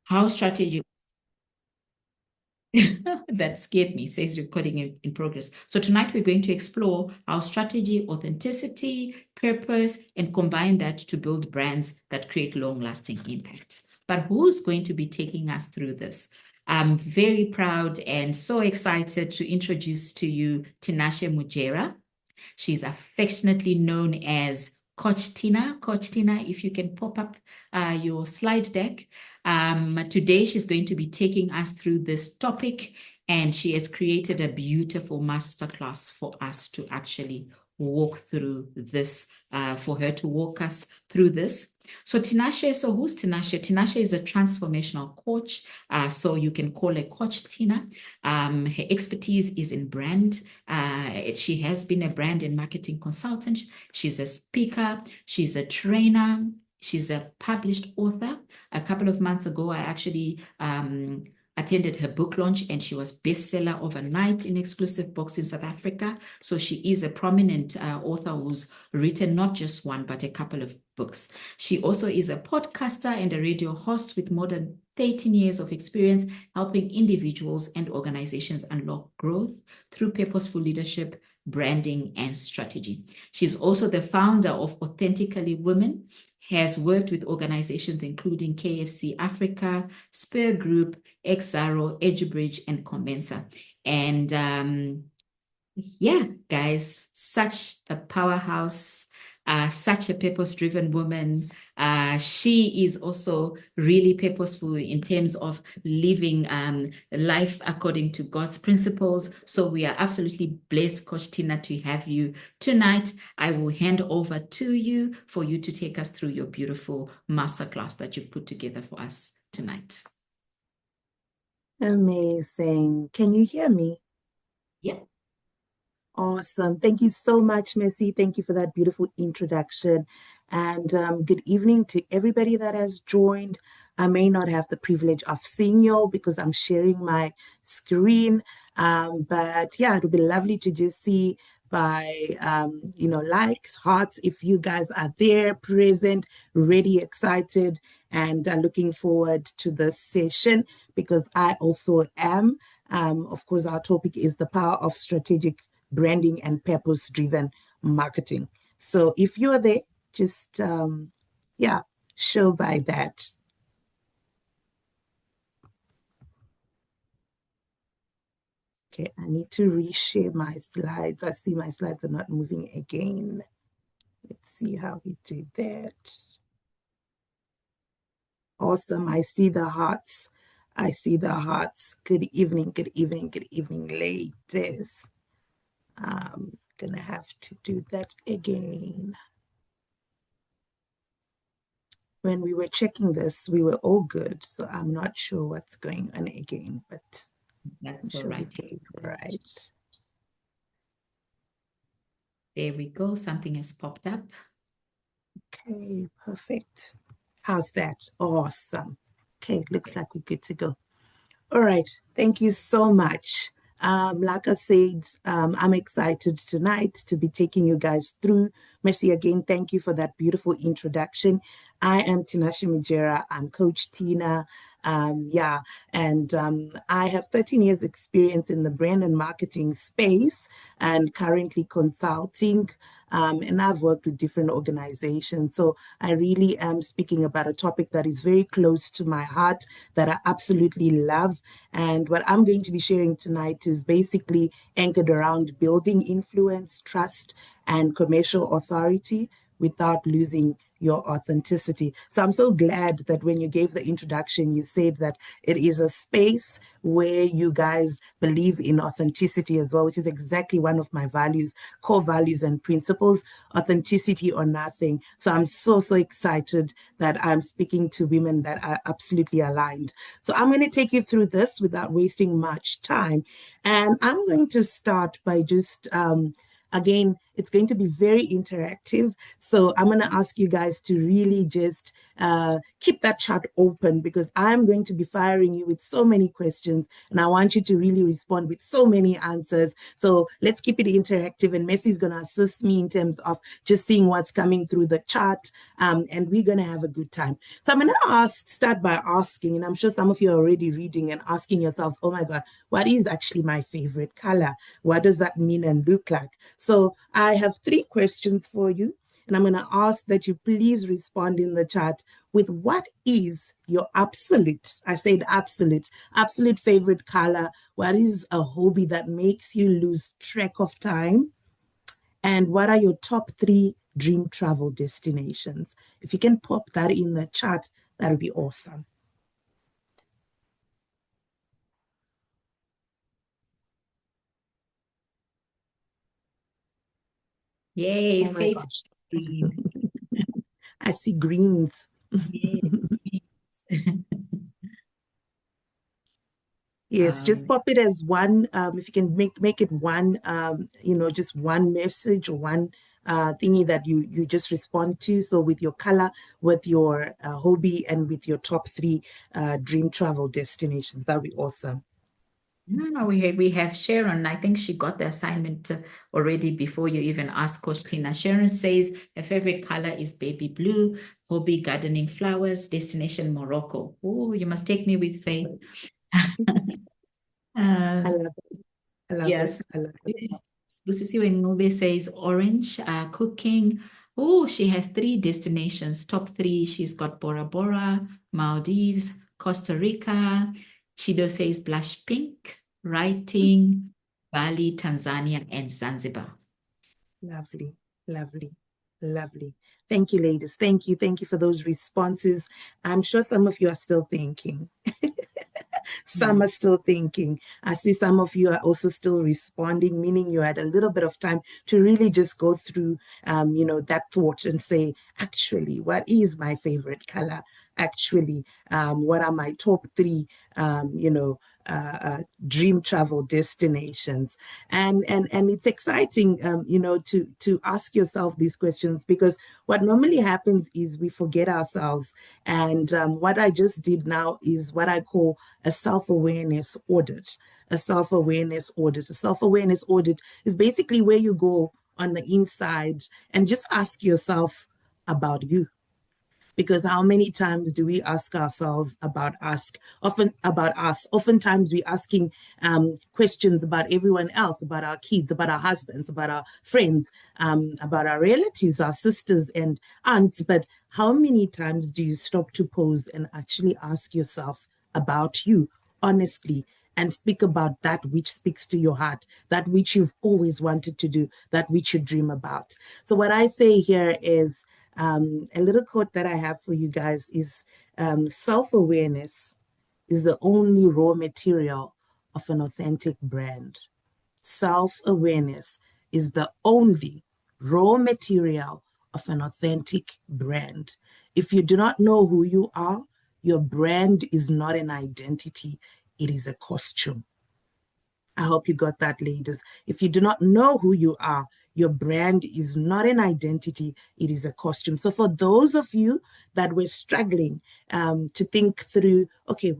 how strategy that scared me, says recording in progress. So tonight we're going to explore how strategy, authenticity, purpose, and combine that to build brands that create long-lasting impact. But who's going to be taking us through this? I'm very proud and so excited to introduce to you Tinashe Mujera. She's affectionately known as Coach Tina. Coach Tina, if you can pop up your slide deck. Today, she's going to be taking us through this topic, and she has created a beautiful masterclass for us to actually walk through this, for her to walk us through this. So Tinashe, so who's Tinashe? Tinashe is a transformational coach. So you can call her Coach Tina. Her expertise is in brand. She has been a brand and marketing consultant. She's a speaker. She's a trainer. She's a published author. A couple of months ago, I actually attended her book launch, and she was bestseller overnight in exclusive books in South Africa. So she is a prominent author who's written not just one, but a couple of books. She also is a podcaster and a radio host with more than 13 years of experience helping individuals and organizations unlock growth through purposeful leadership, branding, and strategy. She's also the founder of Authentically Women, has worked with organizations including KFC Africa, Spur Group, XRO, EduBridge, and Comensa. And yeah, guys, such a powerhouse, such a purpose-driven woman. She is also really purposeful in terms of living life according to God's principles. So we are absolutely blessed, Coach Tina, to have you tonight. I will hand over to you for you to take us through your beautiful masterclass that you've put together for us tonight. Amazing. Can you hear me? Yeah. Awesome. Thank you so much, Messi. Thank you for that beautiful introduction. And good evening to everybody that has joined. I may not have the privilege of seeing you all because I'm sharing my screen. But yeah, it would be lovely to just see by, likes, hearts, if you guys are there, present, ready, excited, and looking forward to this session because I also am. Of course, our topic is the power of strategic branding and purpose-driven marketing. So if you're there, just, show by that. Okay, I need to reshare my slides. I see my slides are not moving again. Let's see how we do that. Awesome, I see the hearts. I see the hearts. Good evening, good evening, good evening, ladies. I'm gonna have to do that again. When we were checking this, we were all good. So I'm not sure what's going on again, but that's all right. Right. There we go. Something has popped up. Okay, perfect. How's that? Awesome. Okay, looks like we're good to go. All right, thank you so much. Like I said, I'm excited tonight to be taking you guys through. Merci again, thank you for that beautiful introduction. I am Tinashe Mujera. I'm Coach Tina. I have 13 years experience in the brand and marketing space and currently consulting. And I've worked with different organizations. So I really am speaking about a topic that is very close to my heart, that I absolutely love. And what I'm going to be sharing tonight is basically anchored around building influence, trust, and commercial authority without losing your authenticity. So I'm so glad that when you gave the introduction, you said that it is a space where you guys believe in authenticity as well, which is exactly one of my values, core values and principles, authenticity or nothing. So I'm so excited that I'm speaking to women that are absolutely aligned. So I'm going to take you through this without wasting much time. And I'm going to start by just, again, it's going to be very interactive. So I'm going to ask you guys to really just keep that chat open, because I'm going to be firing you with so many questions and I want you to really respond with so many answers. So let's keep it interactive, and Messi is going to assist me in terms of just seeing what's coming through the chat, and we're going to have a good time. So I'm going to start by asking, and I'm sure some of you are already reading and asking yourselves, oh my God, what is actually my favorite color? What does that mean and look like? So I have 3 questions for you, and I'm going to ask that you please respond in the chat with what is your absolute, I said absolute favorite color. What is a hobby that makes you lose track of time? And what are your top 3 dream travel destinations? If you can pop that in the chat, that would be awesome. Yay, Oh my favorite gosh. green. I see greens. Yes. Yes, just pop it as one. If you can make it one, just one message or one thingy that you just respond to. So with your color, with your hobby, and with your top 3 dream travel destinations, that'd be awesome. No, we have Sharon. I think she got the assignment already before you even asked Coach Tina. Sharon says her favorite color is baby blue, hobby gardening flowers, destination Morocco. Oh, you must take me with Faith. I love it. I love Yes. it. I love it. Busisiwe Ngube says orange, cooking. Oh, she has 3 destinations. Top 3, she's got Bora Bora, Maldives, Costa Rica. Chido says blush pink, writing, Bali, Tanzania, and Zanzibar. Lovely, lovely, lovely. Thank you, ladies. Thank you. Thank you for those responses. I'm sure some of you are still thinking. Some are still thinking. I see some of you are also still responding, meaning you had a little bit of time to really just go through, that thought and say, actually, what is my favorite color? Actually, what are my top 3, dream travel destinations? And it's exciting, to ask yourself these questions, because what normally happens is we forget ourselves. And what I just did now is what I call a self-awareness audit. A self-awareness audit. A self-awareness audit is basically where you go on the inside and just ask yourself about you. Because how many times do we ask ourselves about us? Oftentimes we're asking questions about everyone else, about our kids, about our husbands, about our friends, about our relatives, our sisters and aunts. But how many times do you stop to pause and actually ask yourself about you, honestly, and speak about that which speaks to your heart, that which you've always wanted to do, that which you dream about? So what I say here is, a little quote that I have for you guys is, self-awareness is the only raw material of an authentic brand. Self-awareness is the only raw material of an authentic brand. If you do not know who you are, your brand is not an identity, it is a costume. I hope you got that, ladies. If you do not know who you are, your brand is not an identity, it is a costume. So for those of you that were struggling to think through, okay,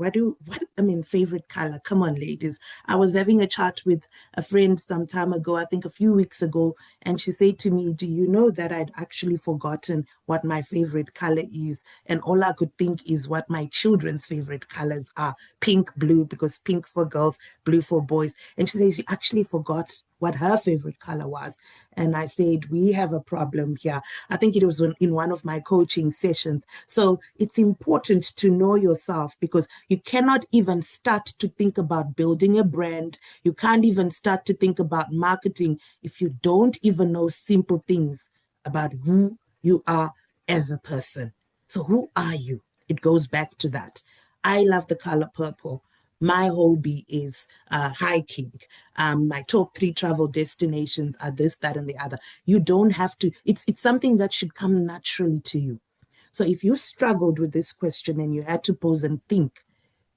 favorite color? Come on, ladies. I was having a chat with a friend some time ago, I think a few weeks ago, and she said to me, do you know that I'd actually forgotten what my favorite color is? And all I could think is what my children's favorite colors are: pink, blue, because pink for girls, blue for boys. And she says she actually forgot what her favorite color was. And I said, we have a problem here. I think it was in one of my coaching sessions. So it's important to know yourself, because you cannot even start to think about building a brand. You can't even start to think about marketing if you don't even know simple things about who you are as a person. So who are you? It goes back to that. I love the color purple. My hobby is hiking. My top 3 travel destinations are this, that, and the other. You don't have to. It's something that should come naturally to you. So if you struggled with this question and you had to pause and think,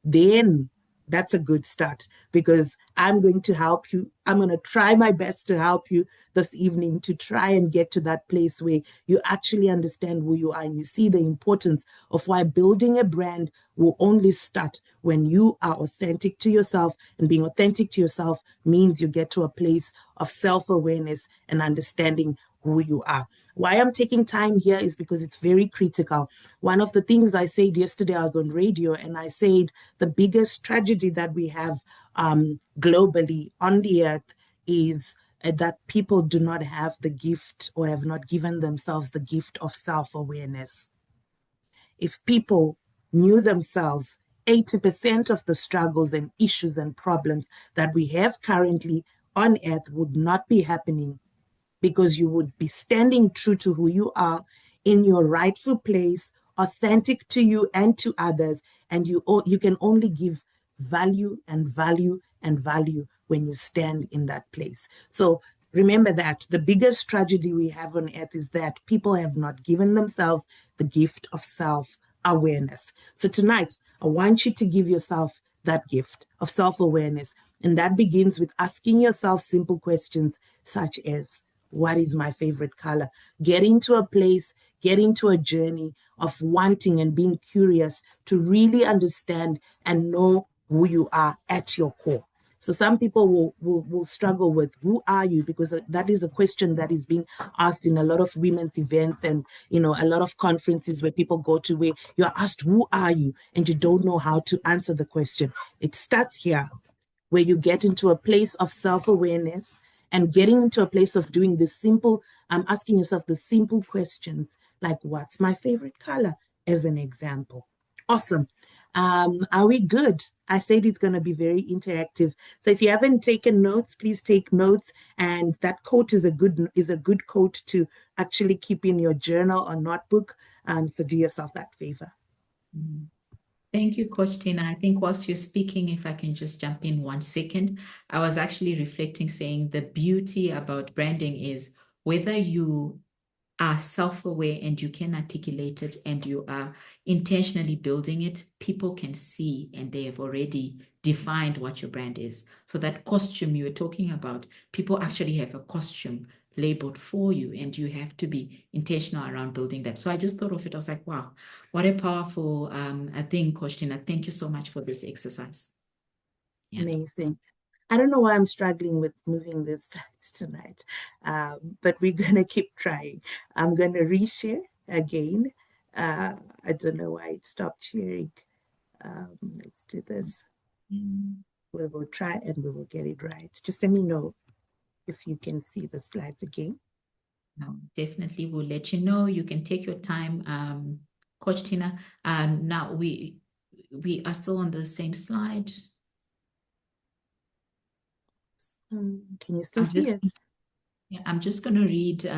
then That's a good start, because I'm going to help you. I'm going to try my best to help you this evening to try and get to that place where you actually understand who you are and you see the importance of why building a brand will only start when you are authentic to yourself. And being authentic to yourself means you get to a place of self-awareness and understanding who you are. Why I'm taking time here is because it's very critical. One of the things I said yesterday, I was on radio, and I said the biggest tragedy that we have globally on the earth is that people do not have the gift, or have not given themselves the gift of self-awareness. If people knew themselves, 80% of the struggles and issues and problems that we have currently on earth would not be happening, because you would be standing true to who you are in your rightful place, authentic to you and to others. And you can only give value and value and value when you stand in that place. So remember that the biggest tragedy we have on earth is that people have not given themselves the gift of self-awareness. So tonight, I want you to give yourself that gift of self-awareness. And that begins with asking yourself simple questions such as, what is my favorite color? Get into a place, get into a journey of wanting and being curious to really understand and know who you are at your core. So some people will struggle with, who are you? Because that is a question that is being asked in a lot of women's events and, a lot of conferences where people go to, where you're asked, who are you? And you don't know how to answer the question. It starts here, where you get into a place of self-awareness and getting into a place of doing this simple, asking yourself the simple questions, like, what's my favorite color, as an example. Awesome. Are we good? I said it's going to be very interactive. So if you haven't taken notes, please take notes. And that quote is a good quote to actually keep in your journal or notebook. So do yourself that favor. Thank you, Coach Tina. I think whilst you're speaking, if I can just jump in 1 second, I was actually reflecting, saying the beauty about branding is whether you are self-aware and you can articulate it and you are intentionally building it, people can see and they have already defined what your brand is. So that costume you were talking about, people actually have a costume labeled for you, and you have to be intentional around building that. So I just thought of it. I was like, wow, what a powerful thing, Coach Tina. Thank you so much for this exercise. Yeah. Amazing. I don't know why I'm struggling with moving this tonight, but we're going to keep trying. I'm going to reshare again. I don't know why it stopped sharing. Let's do this. We will try and we will get it right. Just let me know if you can see the slides again. No, definitely we'll let you know. You can take your time, Coach Tina. Now we are still on the same slide. Can you still see it? Yeah, I'm just going to read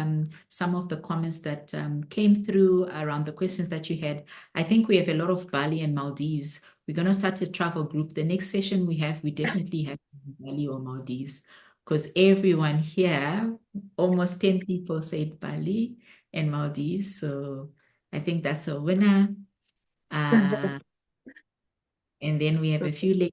some of the comments that came through around the questions that you had. I think we have a lot of Bali and Maldives. We're going to start a travel group. The next session we definitely have Bali or Maldives, because everyone here, almost 10 people said Bali and Maldives. So I think that's a winner. And then we have a few ladies.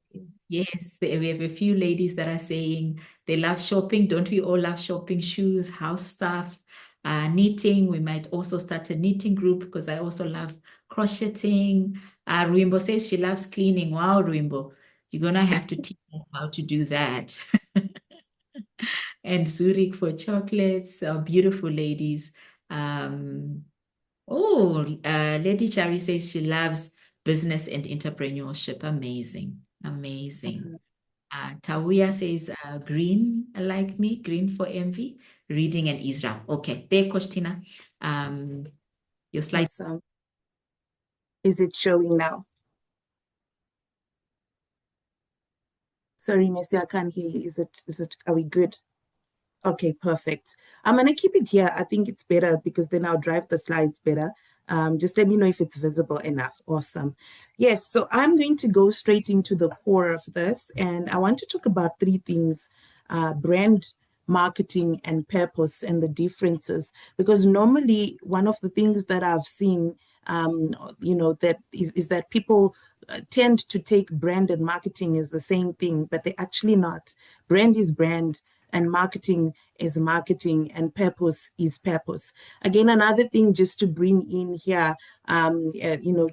Yes, we have a few ladies that are saying they love shopping. Don't we all love shopping? Shoes, house stuff, knitting. We might also start a knitting group, because I also love crocheting. Ruimbo says she loves cleaning. Wow, Ruimbo, you're going to have to teach us how to do that. And Zurich for chocolates. Beautiful ladies. Lady Chari says she loves business and entrepreneurship. Amazing. Amazing. Tawia says green, like me, green for envy, reading and Israel. Okay, there, Coach Tina. Your slide. Awesome. Is it showing now? Sorry, Messi, I can't hear you. Are we good? Okay, perfect. I'm going to keep it here. I think it's better, because then I'll drive the slides better. Just let me know if it's visible enough. Awesome. Yes, so I'm going to go straight into the core of this. And I want to talk about 3 things: brand, marketing, and purpose, and the differences. Because normally one of the things that I've seen that is that people tend to take brand and marketing as the same thing, but they're actually not. Brand is brand, and marketing is marketing, and purpose is purpose. Again, another thing just to bring in here,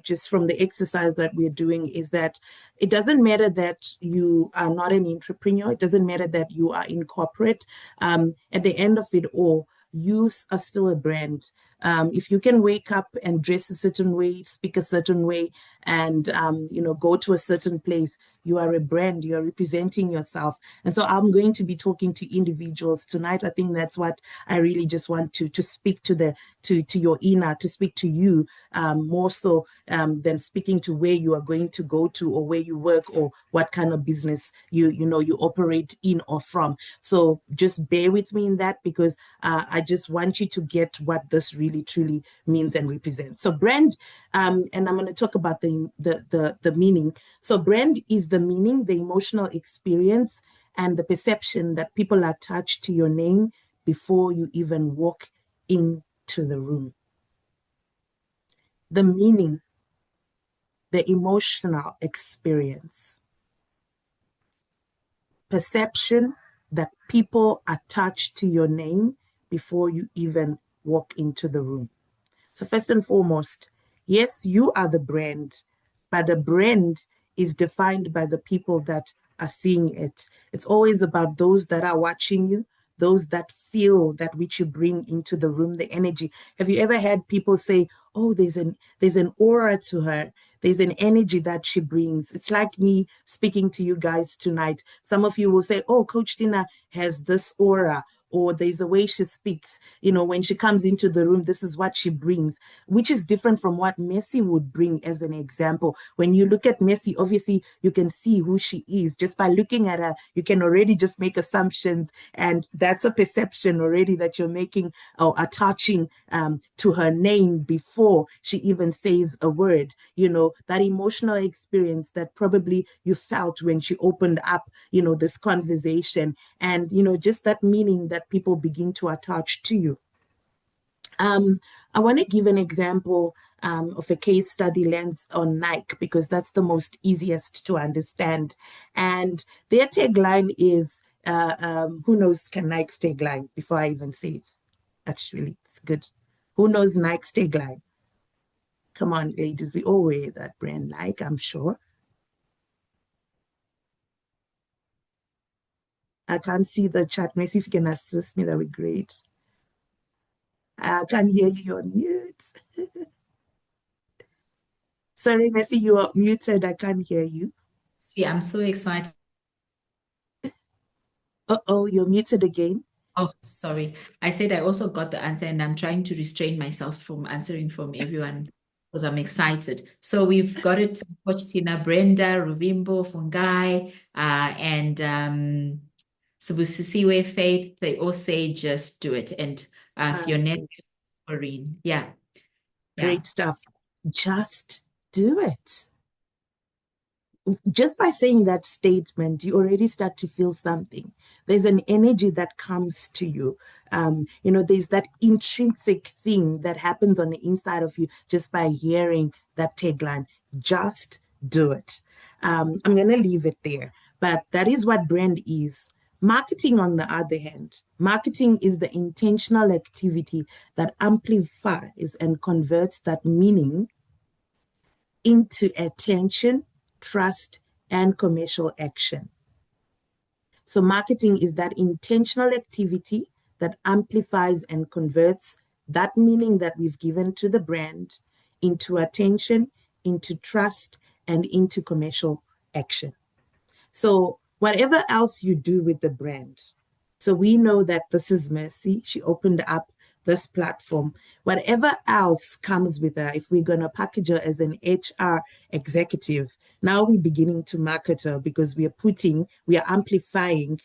just from the exercise that we're doing, is that it doesn't matter that you are not an entrepreneur. It doesn't matter that you are in corporate. At the end of it all, you are still a brand. If you can wake up and dress a certain way, speak a certain way, and go to a certain place, you are a brand. You are representing yourself. And so I'm going to be talking to individuals tonight. I think that's what I really just want to speak to your inner, to speak to you more so than speaking to where you are going to go to, or where you work, or what kind of business you operate in or from. So just bear with me in that, because I just want you to get what this really truly means and represents. So brand, and I'm going to talk about the meaning. So brand is the meaning, the emotional experience, and the perception that people attach to your name before you even walk into the room. The meaning, the emotional experience, perception that people attach to your name before you even walk into the room. So first and foremost, yes, you are the brand, but the brand is defined by the people that are seeing it. It's always about those that are watching you, those that feel that which you bring into the room, the energy. Have you ever had people say, oh, there's an aura to her. There's an energy that she brings. It's like me speaking to you guys tonight. Some of you will say, oh, Coach Tina has this aura, or there's a way she speaks. When she comes into the room, this is what she brings, which is different from what Messi would bring as an example. When you look at Messi, obviously you can see who she is. Just by looking at her, you can already just make assumptions, and that's a perception already that you're making or attaching to her name before she even says a word. That emotional experience that probably you felt when she opened up, this conversation, and, just that meaning that people begin to attach to you. I want to give an example of a case study lens on Nike, because that's the most easiest to understand. And their tagline is, who knows Nike's tagline before I even say it? Actually, it's good. Who knows Nike's tagline? Come on, ladies, we all wear that brand Nike, I'm sure. I can't see the chat. Messi, if you can assist me, that would be great. I can't hear you, you're on mute. Sorry, Messi, you are muted. I can't hear you. See, I'm so excited. Uh-oh, you're muted again. Oh, sorry. I said I also got the answer, and I'm trying to restrain myself from answering from everyone because I'm excited. So we've got it, Coach Tina, Brenda, Ruvimbo, Fungai, and Subusisiwe, Faith. They all say just do it. And Fiona, Maureen. Yeah. Great stuff. Just do it. Just by saying that statement, you already start to feel something. There's an energy that comes to you. There's that intrinsic thing that happens on the inside of you just by hearing that tagline, just do it. I'm going to leave it there. But that is what brand is. Marketing, on the other hand, marketing is the intentional activity that amplifies and converts that meaning into attention, trust, and commercial action. So marketing is that intentional activity that amplifies and converts that meaning that we've given to the brand into attention, into trust, and into commercial action. So whatever else you do with the brand, so we know that this is Mercy. She opened up this platform. Whatever else comes with her, if we're going to package her as an HR executive, now we're beginning to market her because we are amplifying,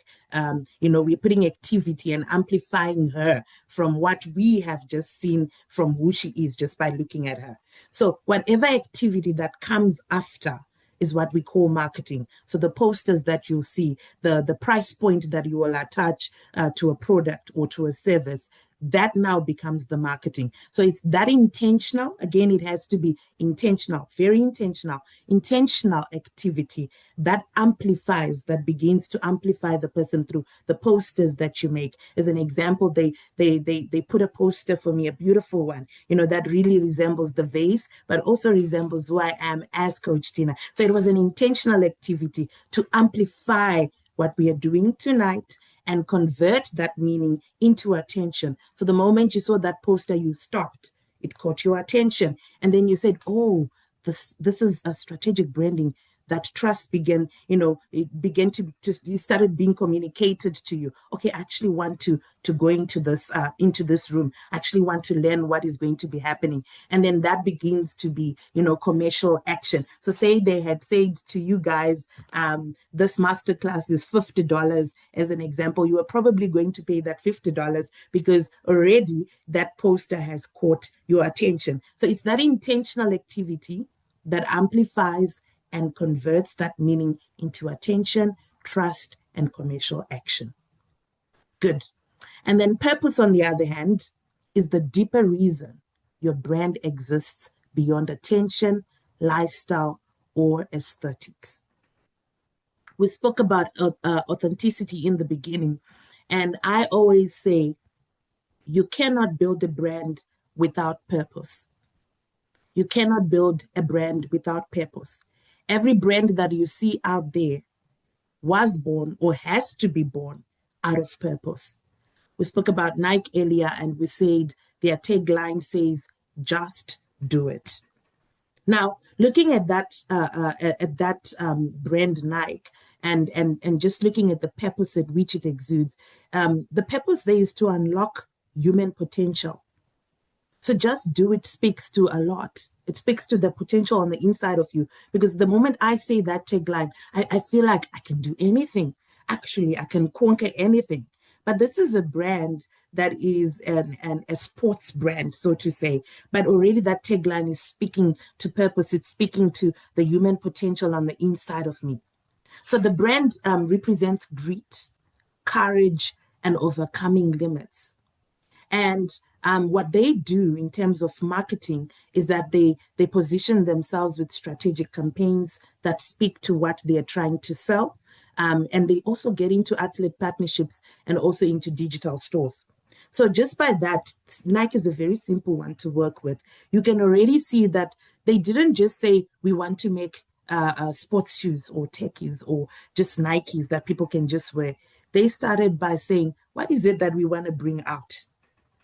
we're putting activity and amplifying her from what we have just seen from who she is just by looking at her. So whatever activity that comes after is what we call marketing. So the posters that you'll see, the price point that you will attach to a product or to a service, that now becomes the marketing. So it's that intentional. Again, it has to be intentional, very intentional activity that amplifies, that begins to amplify the person through the posters that you make. As an example, they put a poster for me, a beautiful one, that really resembles the vase, but also resembles who I am as Coach Tina. So it was an intentional activity to amplify what we are doing tonight and convert that meaning into attention. So the moment you saw that poster, you stopped. It caught your attention. And then you said, oh, this is a strategic branding. That trust began, it began to it started being communicated to you. Okay, I actually want to go into this room. I actually want to learn what is going to be happening. And then that begins to be, commercial action. So say they had said to you guys, this masterclass is $50 as an example, you are probably going to pay that $50 because already that poster has caught your attention. So it's that intentional activity that amplifies and converts that meaning into attention, trust, and commercial action. Good. And then purpose, on the other hand, is the deeper reason your brand exists beyond attention, lifestyle, or aesthetics. We spoke about authenticity in the beginning, and I always say you cannot build a brand without purpose. You cannot build a brand without purpose. Every brand that you see out there was born or has to be born out of purpose. We spoke about Nike earlier, and we said their tagline says, just do it. Now, looking at that brand Nike and just looking at the purpose at which it exudes, the purpose there is to unlock human potential. So just do it speaks to a lot. It speaks to the potential on the inside of you, because the moment I say that tagline, I feel like I can do anything. Actually, I can conquer anything. But this is a brand that is a sports brand, so to say. But already that tagline is speaking to purpose. It's speaking to the human potential on the inside of me. So the brand represents grit, courage, and overcoming limits. And what they do in terms of marketing is that they position themselves with strategic campaigns that speak to what they are trying to sell. And they also get into athlete partnerships and also into digital stores. So just by that, Nike is a very simple one to work with. You can already see that they didn't just say, we want to make sports shoes or techies or just Nikes that people can just wear. They started by saying, what is it that we want to bring out?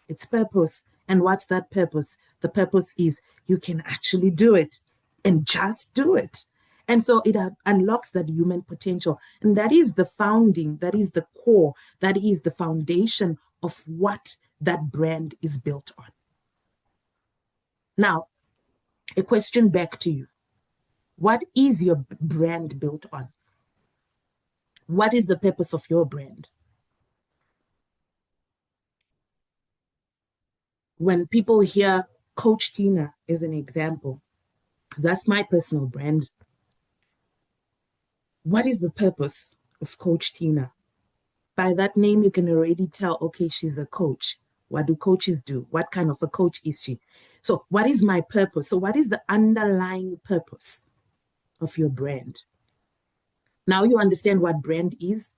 It's purpose. And what's that purpose? The purpose is you can actually do it and just do it. And so it unlocks that human potential. And that is the founding, that is the core, that is the foundation of what that brand is built on. Now, a question back to you. What is your brand built on? What is the purpose of your brand? When people hear Coach Tina as an example, that's my personal brand. What is the purpose of Coach Tina? By that name, you can already tell, okay, she's a coach. What do coaches do? What kind of a coach is she? So what is my purpose? So what is the underlying purpose of your brand? Now you understand what brand is,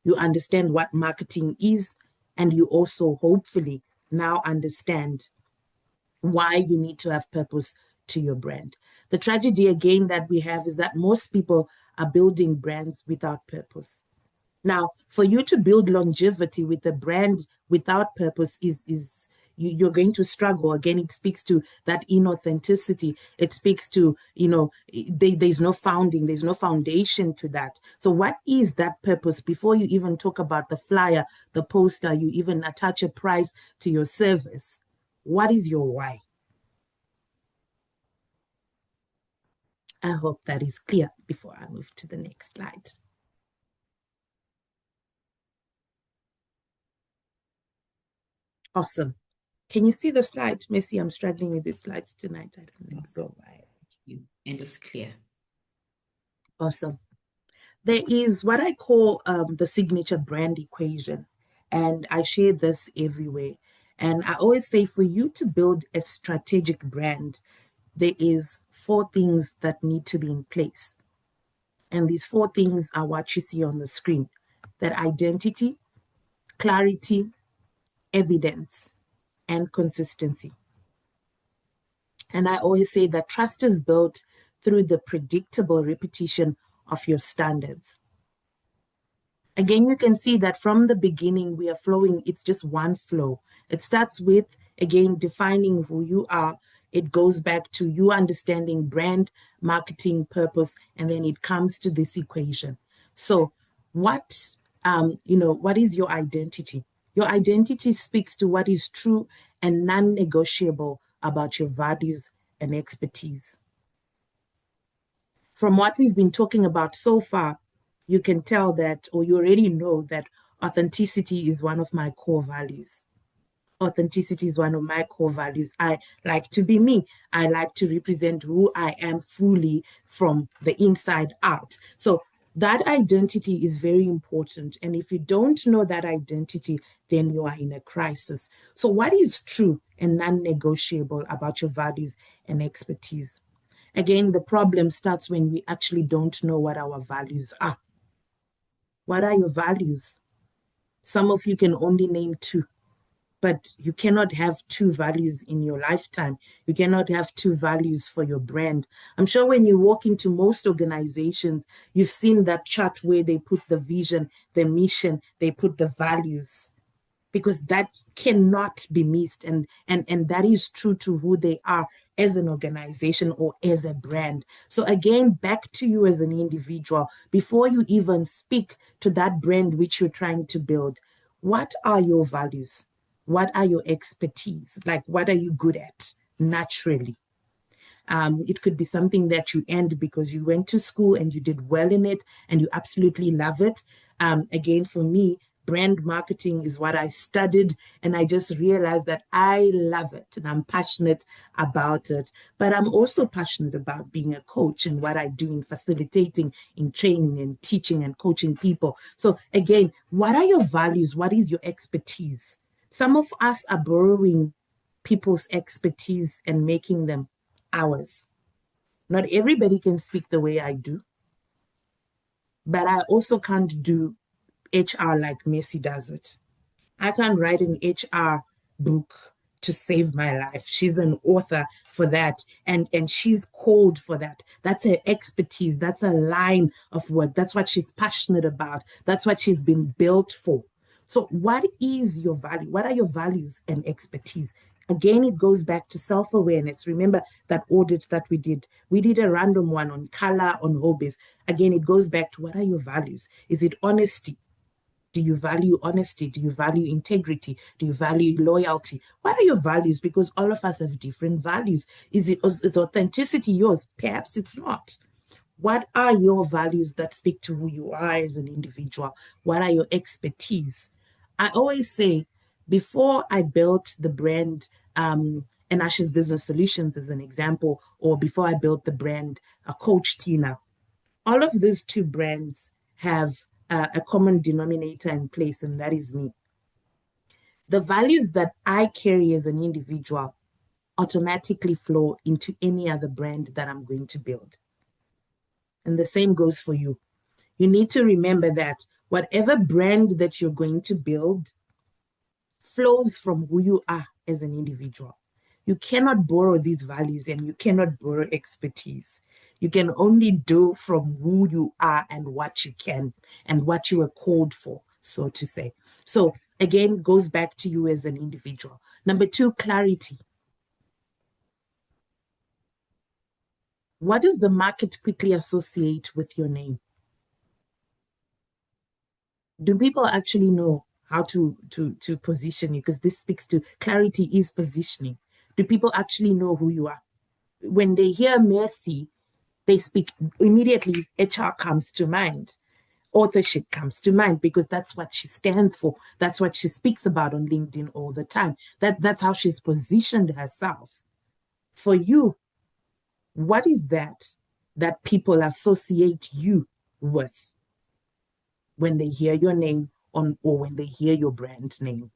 you understand what marketing is, and you also hopefully now understand why you need to have purpose to your brand. The tragedy again that we have is that most people are building brands without purpose. Now, for you to build longevity with a brand without purpose you're going to struggle. Again, it speaks to that inauthenticity. It speaks to, there's no founding, there's no foundation to that. So what is that purpose? Before you even talk about the flyer, the poster, you even attach a price to your service. What is your why? I hope that is clear before I move to the next slide. Awesome. Can you see the slide? Messi, I'm struggling with these slides tonight. I don't know why. And it's clear. Awesome. There is what I call the signature brand equation. And I share this everywhere. And I always say for you to build a strategic brand, there is 4 things that need to be in place. And these 4 things are what you see on the screen: that identity, clarity, evidence, and consistency. And I always say that trust is built through the predictable repetition of your standards. Again, you can see that from the beginning, we are flowing. It's just one flow. It starts with, again, defining who you are. It goes back to you understanding brand, marketing, purpose, and then it comes to this equation. So what, what is your identity? Your identity speaks to what is true and non-negotiable about your values and expertise. From what we've been talking about so far, you can tell that, or you already know that authenticity is one of my core values. Authenticity is one of my core values. I like to be me. I like to represent who I am fully from the inside out. So that identity is very important. And if you don't know that identity, then you are in a crisis. So what is true and non-negotiable about your values and expertise? Again, the problem starts when we actually don't know what our values are. What are your values? Some of you can only name 2, but you cannot have 2 values in your lifetime. You cannot have 2 values for your brand. I'm sure when you walk into most organizations, you've seen that chart where they put the vision, the mission, they put the values, because that cannot be missed. And that is true to who they are as an organization or as a brand. So again, back to you as an individual, before you even speak to that brand which you're trying to build, what are your values? What are your expertise? Like, what are you good at naturally? It could be something that you end because you went to school and you did well in it and you absolutely love it. Again, for me, brand marketing is what I studied, and I just realized that I love it and I'm passionate about it. But I'm also passionate about being a coach and what I do in facilitating, in training and teaching and coaching people. So again, what are your values? What is your expertise? Some of us are borrowing people's expertise and making them ours. Not everybody can speak the way I do, but I also can't do HR like Messi does it. I can't write an HR book to save my life. She's an author for that, and she's called for that. That's her expertise. That's a line of work. That's what she's passionate about. That's what she's been built for. So what is your value? What are your values and expertise? Again, it goes back to self-awareness. Remember that audit that we did? We did a random one on color, on hobbies. Again, it goes back to what are your values? Is it honesty? Do you value honesty? Do you value integrity? Do you value loyalty? What are your values? Because all of us have different values. Is authenticity yours? Perhaps it's not. What are your values that speak to who you are as an individual? What are your expertise? I always say, before I built the brand, Tinashe's Business Solutions as an example, or before I built the brand, Coach Tina, all of these 2 brands have a common denominator in place, and that is me. The values that I carry as an individual automatically flow into any other brand that I'm going to build. And the same goes for you. You need to remember that whatever brand that you're going to build flows from who you are as an individual. You cannot borrow these values and you cannot borrow expertise. You can only do from who you are and what you can and what you are called for, so to say. So again, goes back to you as an individual. Number 2, clarity. What does the market quickly associate with your name? Do people actually know how to position you? Because this speaks to clarity is positioning. Do people actually know who you are? When they hear Mercy, they speak immediately. HR comes to mind. Authorship comes to mind because that's what she stands for. That's what she speaks about on LinkedIn all the time. That's how she's positioned herself. For you, what is that people associate you with when they hear your name or when they hear your brand name?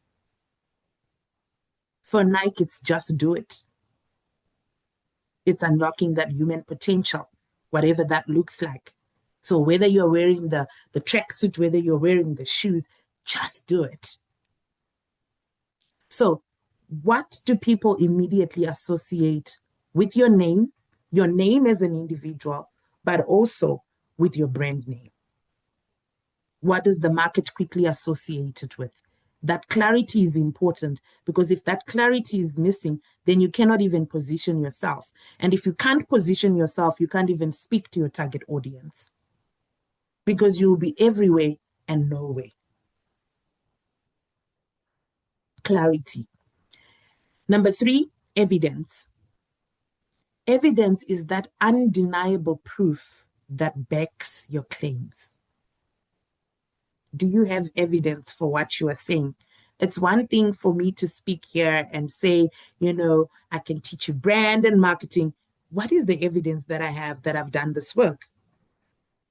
For Nike, it's just do it. It's unlocking that human potential, whatever that looks like. So whether you're wearing the tracksuit, whether you're wearing the shoes, just do it. So what do people immediately associate with your name as an individual, but also with your brand name? What does the market quickly associate it with? That clarity is important, because if that clarity is missing, then you cannot even position yourself. And if you can't position yourself, you can't even speak to your target audience, because you'll be everywhere and nowhere. Clarity. Number 3, evidence. Evidence is that undeniable proof that backs your claims. Do you have evidence for what you are saying? It's one thing for me to speak here and say, I can teach you brand and marketing. What is the evidence that I have that I've done this work?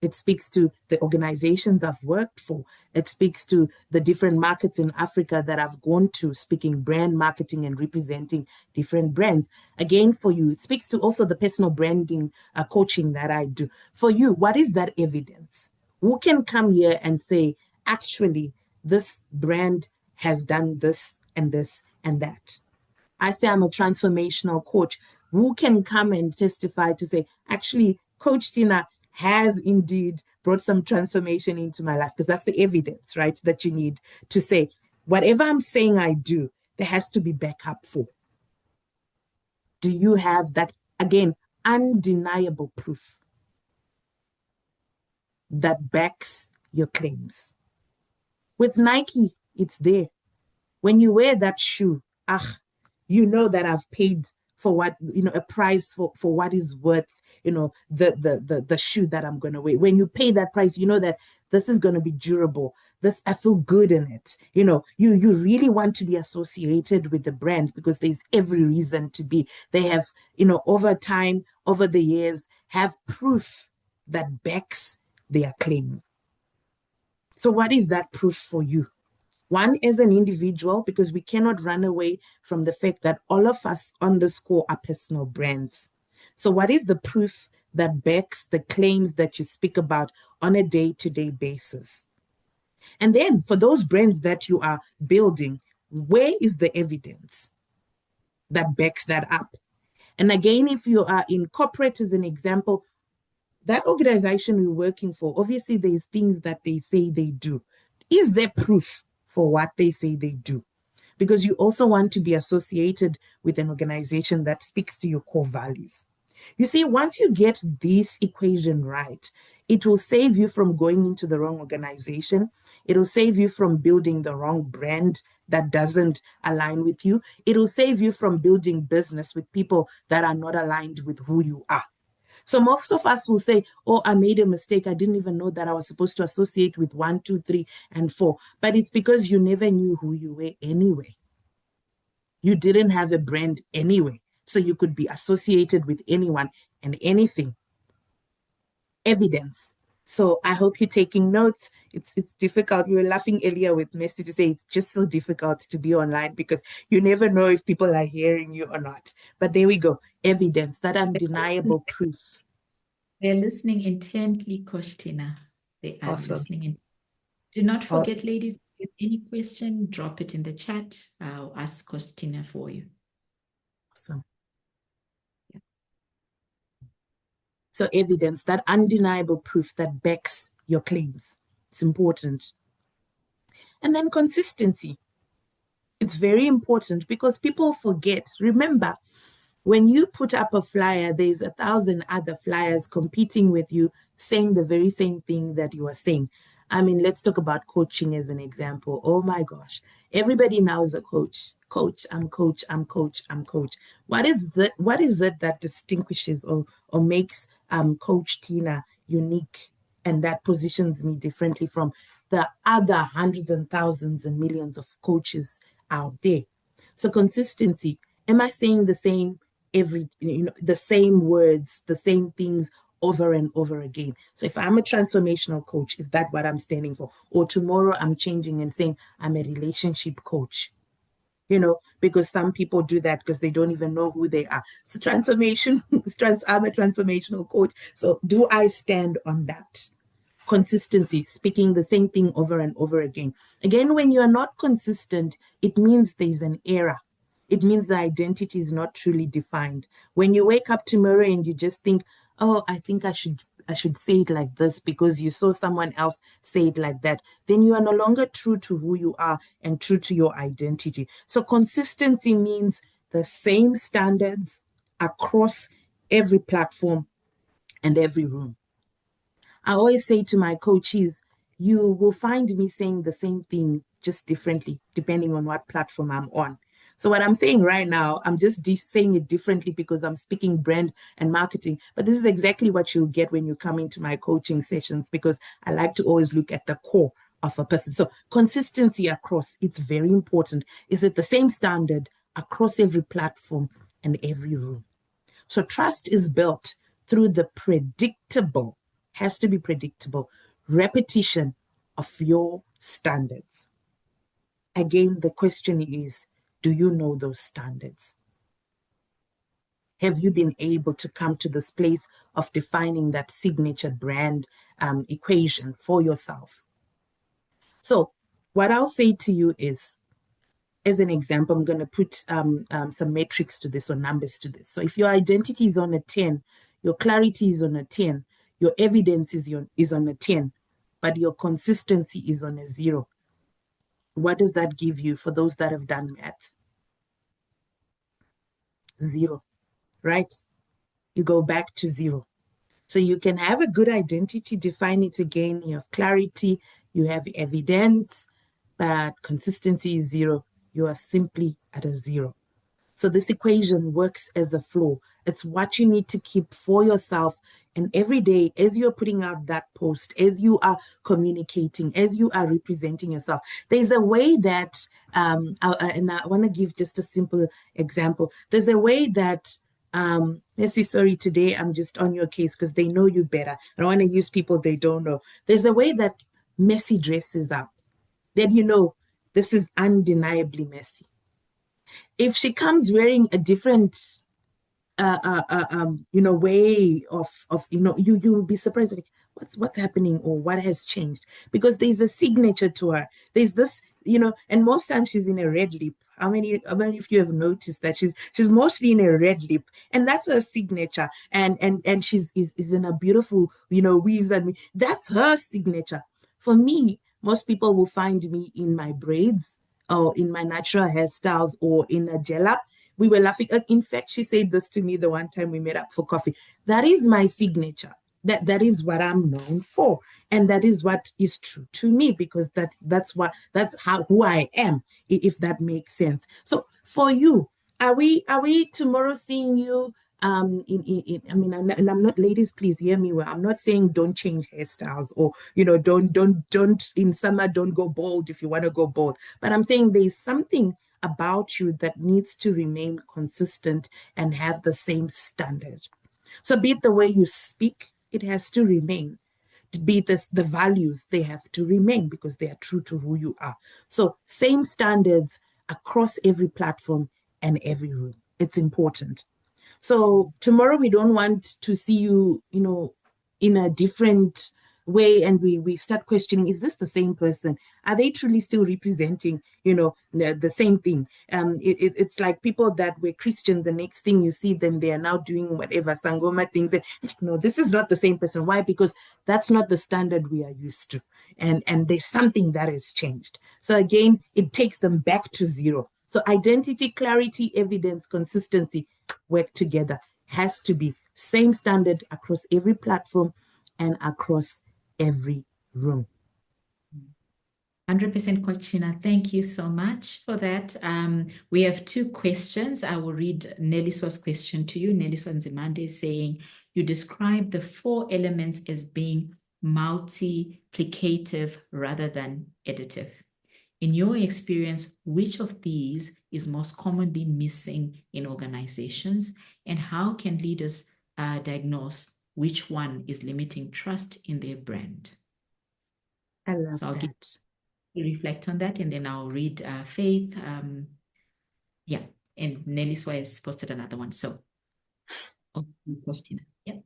It speaks to the organizations I've worked for. It speaks to the different markets in Africa that I've gone to, speaking brand marketing and representing different brands. Again, for you, it speaks to also the personal branding coaching that I do. For you, what is that evidence? Who can come here and say, actually, this brand has done this and this and that? I say I'm a transformational coach. Who can come and testify to say, actually, Coach Tina has indeed brought some transformation into my life? Because that's the evidence, right, that you need to say, whatever I'm saying I do, there has to be backup for. Do you have that, again, undeniable proof that backs your claims? With Nike, it's there. When you wear that shoe, you know that I've paid for what, a price for what is worth, the shoe that I'm going to wear. When you pay that price, you know that this is going to be durable. I feel good in it. You really want to be associated with the brand because there's every reason to be. They have, over time, over the years, have proof that backs their claim. So what is that proof for you? One, as an individual, because we cannot run away from the fact that all of us on the score are personal brands. So what is the proof that backs the claims that you speak about on a day-to-day basis? And then for those brands that you are building, where is the evidence that backs that up? And again, if you are in corporate, as an example, that organization you're working for, obviously there's things that they say they do. Is there proof for what they say they do? Because you also want to be associated with an organization that speaks to your core values. You see, once you get this equation right, it will save you from going into the wrong organization. It will save you from building the wrong brand that doesn't align with you. It will save you from building business with people that are not aligned with who you are. So most of us will say, oh, I made a mistake. I didn't even know that I was supposed to associate with 1, 2, 3, and 4. But it's because you never knew who you were anyway. You didn't have a brand anyway. So you could be associated with anyone and anything. Evidence. So I hope you're taking notes. It's difficult. We were laughing earlier with Messi to say it's just so difficult to be online because you never know if people are hearing you or not. But there we go. Evidence, that undeniable proof. They're listening intently, Coach Tina. They are Awesome. listening. Do not forget, Awesome. ladies, if you have any question, drop it in the chat. I'll ask Coach Tina for you. Awesome. Yeah. So evidence, that undeniable proof that backs your claims. It's important. And then consistency. It's very important because people forget. Remember, when you put up a flyer, there's 1,000 other flyers competing with you, saying the very same thing that you are saying. I mean, let's talk about coaching as an example. Oh my gosh, everybody now is a coach. Coach, I'm coach, I'm coach, I'm coach. What is it that distinguishes or makes Coach Tina unique and that positions me differently from the other hundreds and thousands and millions of coaches out there? So consistency. Am I saying the same the same words, the same things over and over again? So if I'm a transformational coach, is that what I'm standing for? Or tomorrow I'm changing and saying I'm a relationship coach. because some people do that because they don't even know who they are. So transformation, I'm a transformational coach. So do I stand on that? Consistency, speaking the same thing over and over again. Again, when you're not consistent, it means there's an error. It means the identity is not truly defined. When you wake up tomorrow and you just think, oh, I think I should say it like this because you saw someone else say it like that, then you are no longer true to who you are and true to your identity. So consistency means the same standards across every platform and every room. I always say to my coaches, you will find me saying the same thing just differently, depending on what platform I'm on. So what I'm saying right now, I'm just saying it differently because I'm speaking brand and marketing. But this is exactly what you'll get when you come into my coaching sessions, because I like to always look at the core of a person. So consistency across, it's very important. Is it the same standard across every platform and every room? So trust is built through the predictable, has to be predictable, repetition of your standards. Again, the question is, do you know those standards? Have you been able to come to this place of defining that signature brand equation for yourself? So what I'll say to you is, as an example, I'm going to put some metrics to this or numbers to this. So if your identity is on a 10, your clarity is on a 10, your evidence is on a 10, but your consistency is on a 0. What does that give you for those that have done math? 0, right? You go back to 0. So you can have a good identity, define it again, you have clarity, you have evidence, but consistency is 0. You are simply at a 0. So this equation works as a flow. It's what you need to keep for yourself. And every day, as you're putting out that post, as you are communicating, as you are representing yourself, there's a way that, and I want to give just a simple example. There's a way that, let's see, sorry, today I'm just on your case because they know you better. I don't want to use people they don't know. There's a way that Messi dresses up. Then this is undeniably messy. If she comes wearing a different way of you will be surprised, like what's happening or what has changed, because there's a signature to her. There's this, and most times she's in a red lip. How many if you have noticed that she's mostly in a red lip, and that's her signature, and she's is in a beautiful weaves, and that's her signature. For me, most people will find me in my braids or in my natural hairstyles or in a gel up. We were laughing. In fact, she said this to me the one time we met up for coffee. That is my signature. That is what I'm known for, and that is what is true to me, because that's who I am, if that makes sense. So for you, are we tomorrow seeing you? I mean, and I'm not, ladies, please hear me well. I'm not saying don't change hairstyles, or don't in summer don't go bald if you want to go bald. But I'm saying there's something about you that needs to remain consistent and have the same standard. So be it the way you speak, it has to remain. Be it the values, they have to remain because they are true to who you are. So same standards across every platform and every room. It's important. So tomorrow we don't want to see you, in a different way, and we start questioning, is this the same person? Are they truly still representing, the same thing? It's like people that were Christians, the next thing you see them, they are now doing whatever Sangoma things. And no, this is not the same person. Why? Because that's not the standard we are used to. And there's something that has changed. So again, it takes them back to 0. So identity, clarity, evidence, consistency work together. Has to be same standard across every platform and across every room. 100% Coach China. Thank you so much for that. We have 2 questions. I will read Neliswa's question to you. Neliswa Nzimande is saying, you describe the 4 elements as being multiplicative rather than additive. In your experience, which of these is most commonly missing in organizations, and how can leaders diagnose which one is limiting trust in their brand? I love that. Reflect on that, and then I'll read Faith Yeah, and Neliswa has posted another one. So, Christina. Yeah.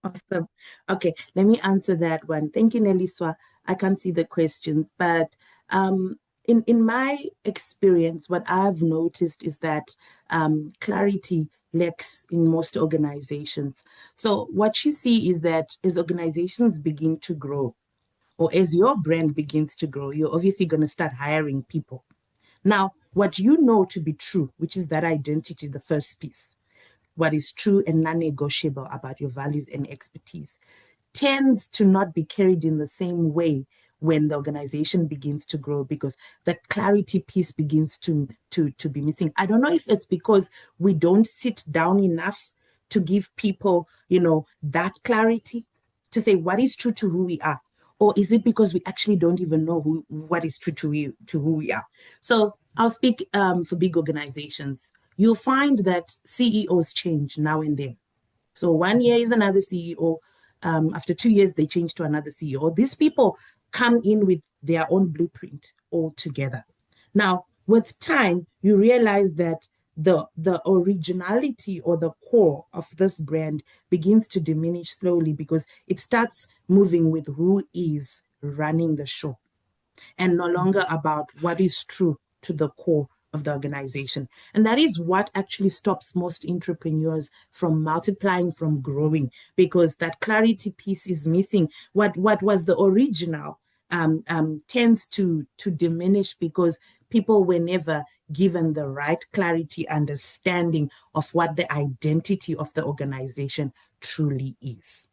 Awesome. Okay, let me answer that one. Thank you, Neliswa. I can't see the questions, but in my experience, what I've noticed is that clarity lacks in most organizations. So what you see is that as organizations begin to grow, or as your brand begins to grow, you're obviously going to start hiring people. Now, what you know to be true, which is that identity, the first piece, what is true and non-negotiable about your values and expertise, tends to not be carried in the same way when the organization begins to grow, because the clarity piece begins to be missing. I don't know if it's because we don't sit down enough to give people, that clarity to say what is true to who we are, or is it because we actually don't even know what is true to who we are? So I'll speak for big organizations. You'll find that CEOs change now and then. So 1 year is another CEO. After 2 years, they change to another CEO. These people come in with their own blueprint altogether. Now, with time, you realize that the originality or the core of this brand begins to diminish slowly, because it starts moving with who is running the show, and no longer about what is true to the core of the organization. And that is what actually stops most entrepreneurs from multiplying, from growing, because that clarity piece is missing. What was the original tends to diminish, because people were never given the right clarity, understanding of what the identity of the organization truly is.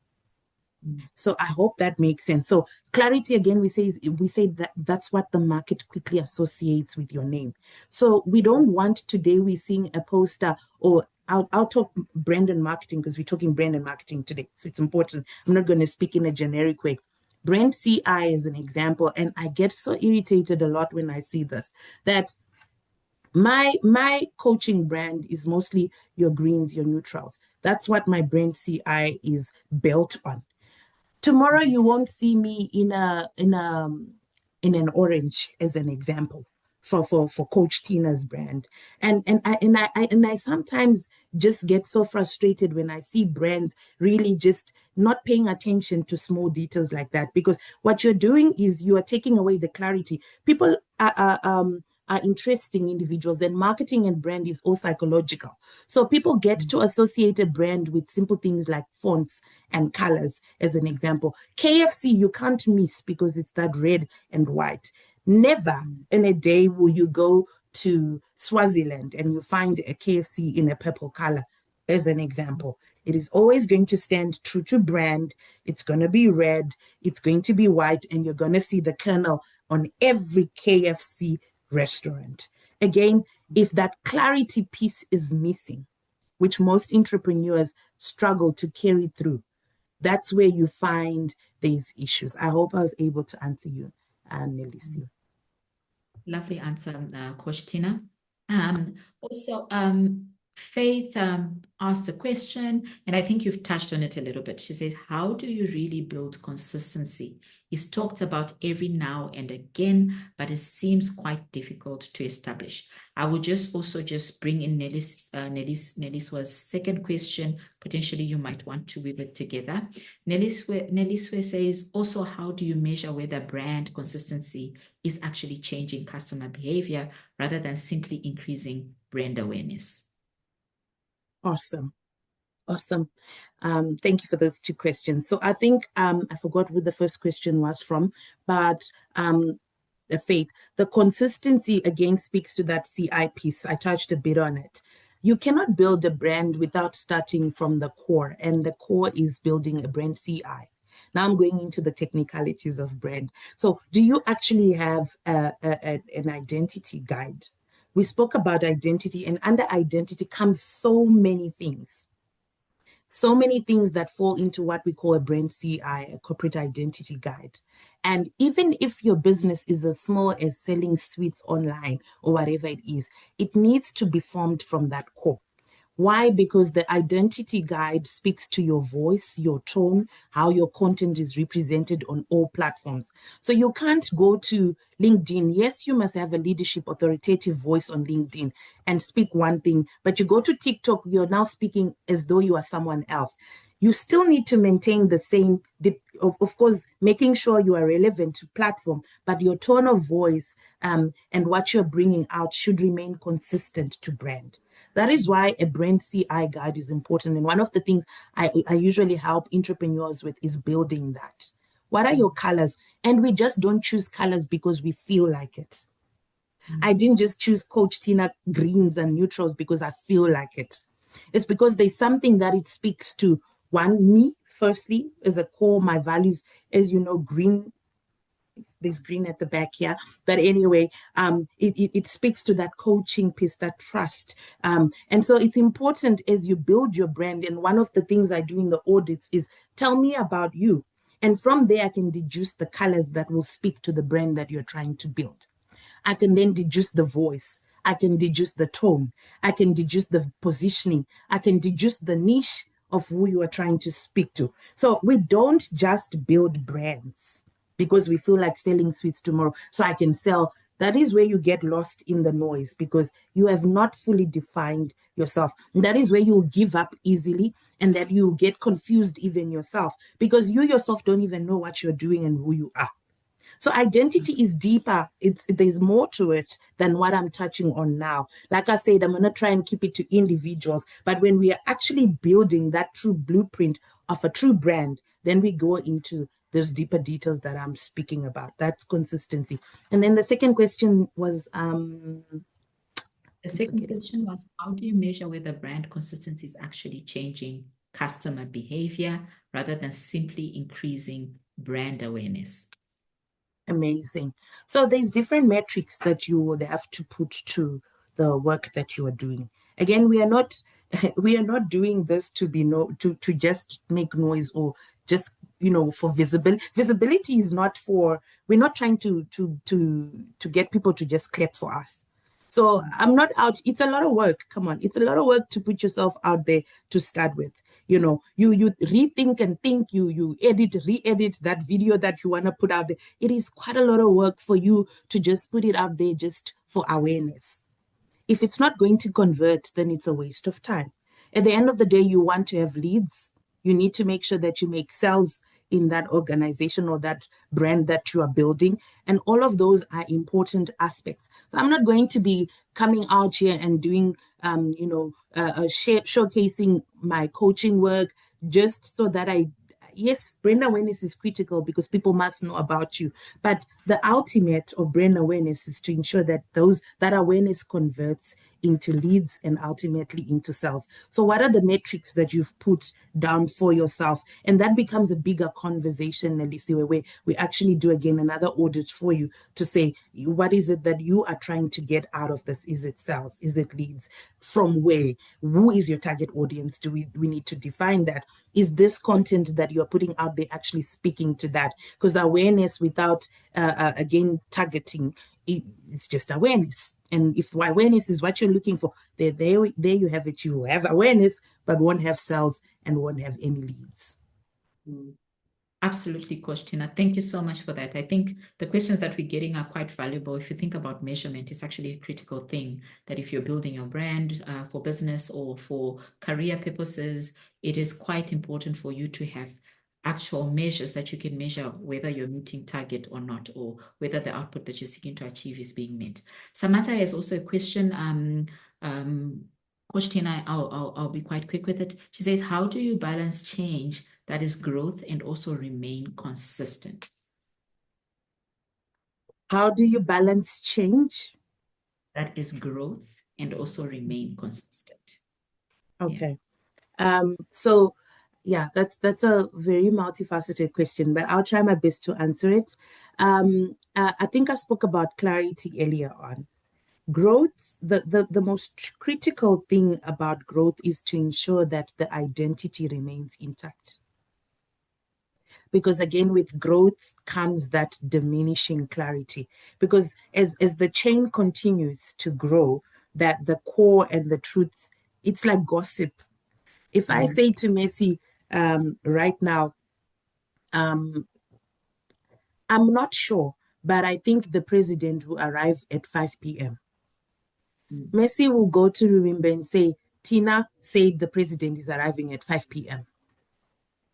So I hope that makes sense. So clarity, again, we say that that's what the market quickly associates with your name. So we don't want, today we're seeing a poster, or I'll talk brand and marketing because we're talking brand and marketing today. So it's important. I'm not going to speak in a generic way. Brand CI is an example, and I get so irritated a lot when I see this, that my coaching brand is mostly your greens, your neutrals. That's what my brand CI is built on. Tomorrow you won't see me in an orange, as an example, for Coach Tina's brand. And I sometimes just get so frustrated when I see brands really just not paying attention to small details like that, because what you're doing is you are taking away the clarity. People are interesting individuals, and marketing and brand is all psychological. So people get to associate a brand with simple things like fonts and colors, as an example. KFC, you can't miss because it's that red and white. Never in a day will you go to Swaziland and you find a KFC in a purple color, as an example. It is always going to stand true to brand. It's going to be red, it's going to be white, and you're going to see the kernel on every KFC restaurant. Again, if that clarity piece is missing, which most entrepreneurs struggle to carry through, that's where you find these issues. I hope I was able to answer you, Neliswa. Lovely answer, Coach Tina. Also, Faith asked a question, and I think you've touched on it a little bit. She says, how do you really build consistency? It's talked about every now and again, but it seems quite difficult to establish. I would just bring in Neliswa's second question. Potentially, you might want to weave it together. Neliswa says, also, how do you measure whether brand consistency is actually changing customer behavior rather than simply increasing brand awareness? Awesome. Thank you for those two questions. So I think I forgot where the first question was from, but the Faith, the consistency again speaks to that CI piece. I touched a bit on it. You cannot build a brand without starting from the core, and the core is building a brand CI. Now I'm going into the technicalities of brand. So do you actually have an identity guide? We spoke about identity, and under identity comes so many things that fall into what we call a brand CI, a corporate identity guide. And even if your business is as small as selling sweets online or whatever it is, it needs to be formed from that core. Why? Because the identity guide speaks to your voice, your tone, how your content is represented on all platforms. So you can't go to LinkedIn. Yes, you must have a leadership authoritative voice on LinkedIn and speak one thing, but you go to TikTok, you're now speaking as though you are someone else. You still need to maintain the same, of course, making sure you are relevant to platform, but your tone of voice and what you're bringing out should remain consistent to brand. That is why a brand CI guide is important. And one of the things I usually help entrepreneurs with is building that. What are your colors? And we just don't choose colors because we feel like it. I didn't just choose Coach Tina greens and neutrals because I feel like it. It's because there's something that it speaks to. One, me, firstly, as a core, my values, as you know, green, there's green at the back here, but anyway, it speaks to that coaching piece, that trust, and so it's important as you build your brand. And one of the things I do in the audits is tell me about you, and from there I can deduce the colors that will speak to the brand that you're trying to build. I can then deduce the voice, I can deduce the tone, I can deduce the positioning, I can deduce the niche of who you are trying to speak to. So we don't just build brands because we feel like selling sweets tomorrow, so I can sell. That is where you get lost in the noise because you have not fully defined yourself. And that is where you give up easily and that you get confused even yourself because you yourself don't even know what you're doing and who you are. So identity is deeper. There's more to it than what I'm touching on now. Like I said, I'm going to try and keep it to individuals. But when we are actually building that true blueprint of a true brand, then we go into those deeper details that I'm speaking about. That's consistency. And then the second question was The second question was, how do you measure whether brand consistency is actually changing customer behavior rather than simply increasing brand awareness? Amazing. So there's different metrics that you would have to put to the work that you are doing. Again, we are not doing this to be to just make noise or just for visibility. Visibility is not for, we're not trying to get people to just clap for us. So I'm not out. It's a lot of work. Come on. It's a lot of work to put yourself out there to start with. You rethink and think, you edit, re-edit that video that you want to put out there. It is quite a lot of work for you to just put it out there just for awareness. If it's not going to convert, then it's a waste of time. At the end of the day, you want to have leads. You need to make sure that you make sales in that organization or that brand that you are building. And all of those are important aspects. So I'm not going to be coming out here and doing, showcasing my coaching work just so that yes, brand awareness is critical because people must know about you. But the ultimate of brand awareness is to ensure that that awareness converts into leads and ultimately into sales. So what are the metrics that you've put down for yourself? And that becomes a bigger conversation, Elise, where we actually do again another audit for you to say, what is it that you are trying to get out of this? Is it sales? Is it leads? From where? Who is your target audience? We need to define that. Is this content that you're putting out there actually speaking to that? Because awareness without, again, targeting, it's just awareness. And if awareness is what you're looking for, there you have it. You have awareness, but won't have sales and won't have any leads. Absolutely, Coach Tina. Thank you so much for that. I think the questions that we're getting are quite valuable. If you think about measurement, it's actually a critical thing that if you're building your brand for business or for career purposes, it is quite important for you to have actual measures that you can measure whether you're meeting target or not, or whether the output that you're seeking to achieve is being met. Samantha has also a question. Coach Tina, I'll be quite quick with it. She says, how do you balance change that is growth and also remain consistent? How do you balance change? That is growth and also remain consistent. Okay. Yeah. So yeah, that's a very multifaceted question, but I'll try my best to answer it. I think I spoke about clarity earlier on. Growth, the most critical thing about growth is to ensure that the identity remains intact. Because again, with growth comes that diminishing clarity. Because as the chain continues to grow, that the core and the truth It's like gossip. If I say to Messi right now, I'm not sure, but I think the president will arrive at 5 p.m. Messi will go to Ruimba and say, Tina said the president is arriving at 5 p.m.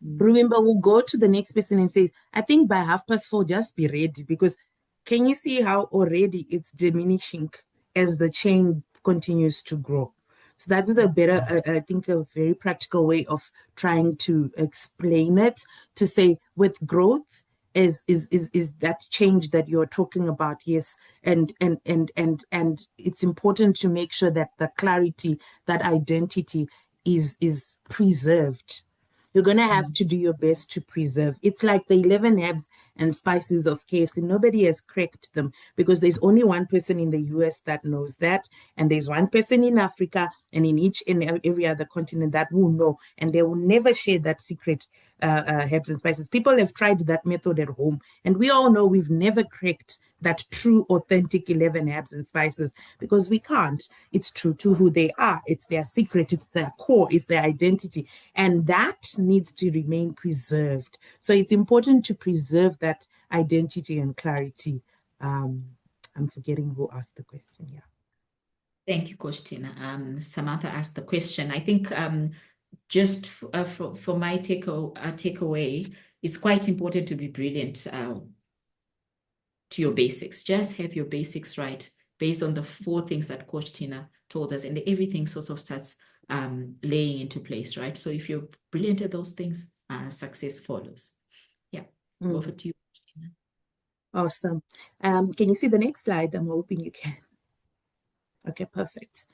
Ruimba will go to the next person and say, I think by 4:30, just be ready. Because can you see how already it's diminishing as the chain continues to grow? So that is a better, I think, a very practical way of trying to explain it, to say with growth is that change that you're talking about. Yes. And it's important to make sure that the clarity, that identity is preserved. You're going to have to do your best to preserve. It's like the 11 herbs and spices of KFC. Nobody has cracked them because there's only one person in the US that knows that. And there's one person in Africa and in each and every other continent that will know. And they will never share that secret herbs and spices. People have tried that method at home. And we all know we've never cracked that true, authentic 11 herbs and spices because we can't. It's true to who they are. It's their secret. It's their core. It's their identity. And that needs to remain preserved. So it's important to preserve that identity and clarity. I'm forgetting who asked the question. Yeah. Thank you, Coach Tina. Samantha asked the question. I think just for my takeaway, it's quite important to be brilliant to your basics. Just have your basics right based on the 4 things that Coach Tina told us, and everything sort of starts laying into place, right? So if you're brilliant at those things, success follows. Yeah, over to you, Coach Tina. Awesome. Can you see the next slide? I'm hoping you can. Okay, perfect.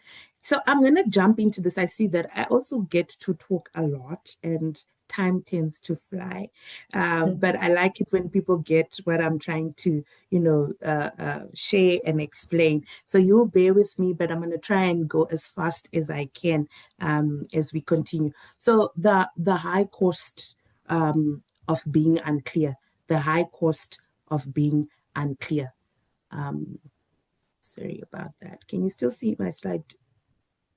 So I'm going to jump into this. I see that I also get to talk a lot and time tends to fly. But I like it when people get what I'm trying to, share and explain. So you'll bear with me, but I'm going to try and go as fast as I can as we continue. So the high cost of being unclear, the high cost of being unclear. Sorry about that. Can you still see my slide?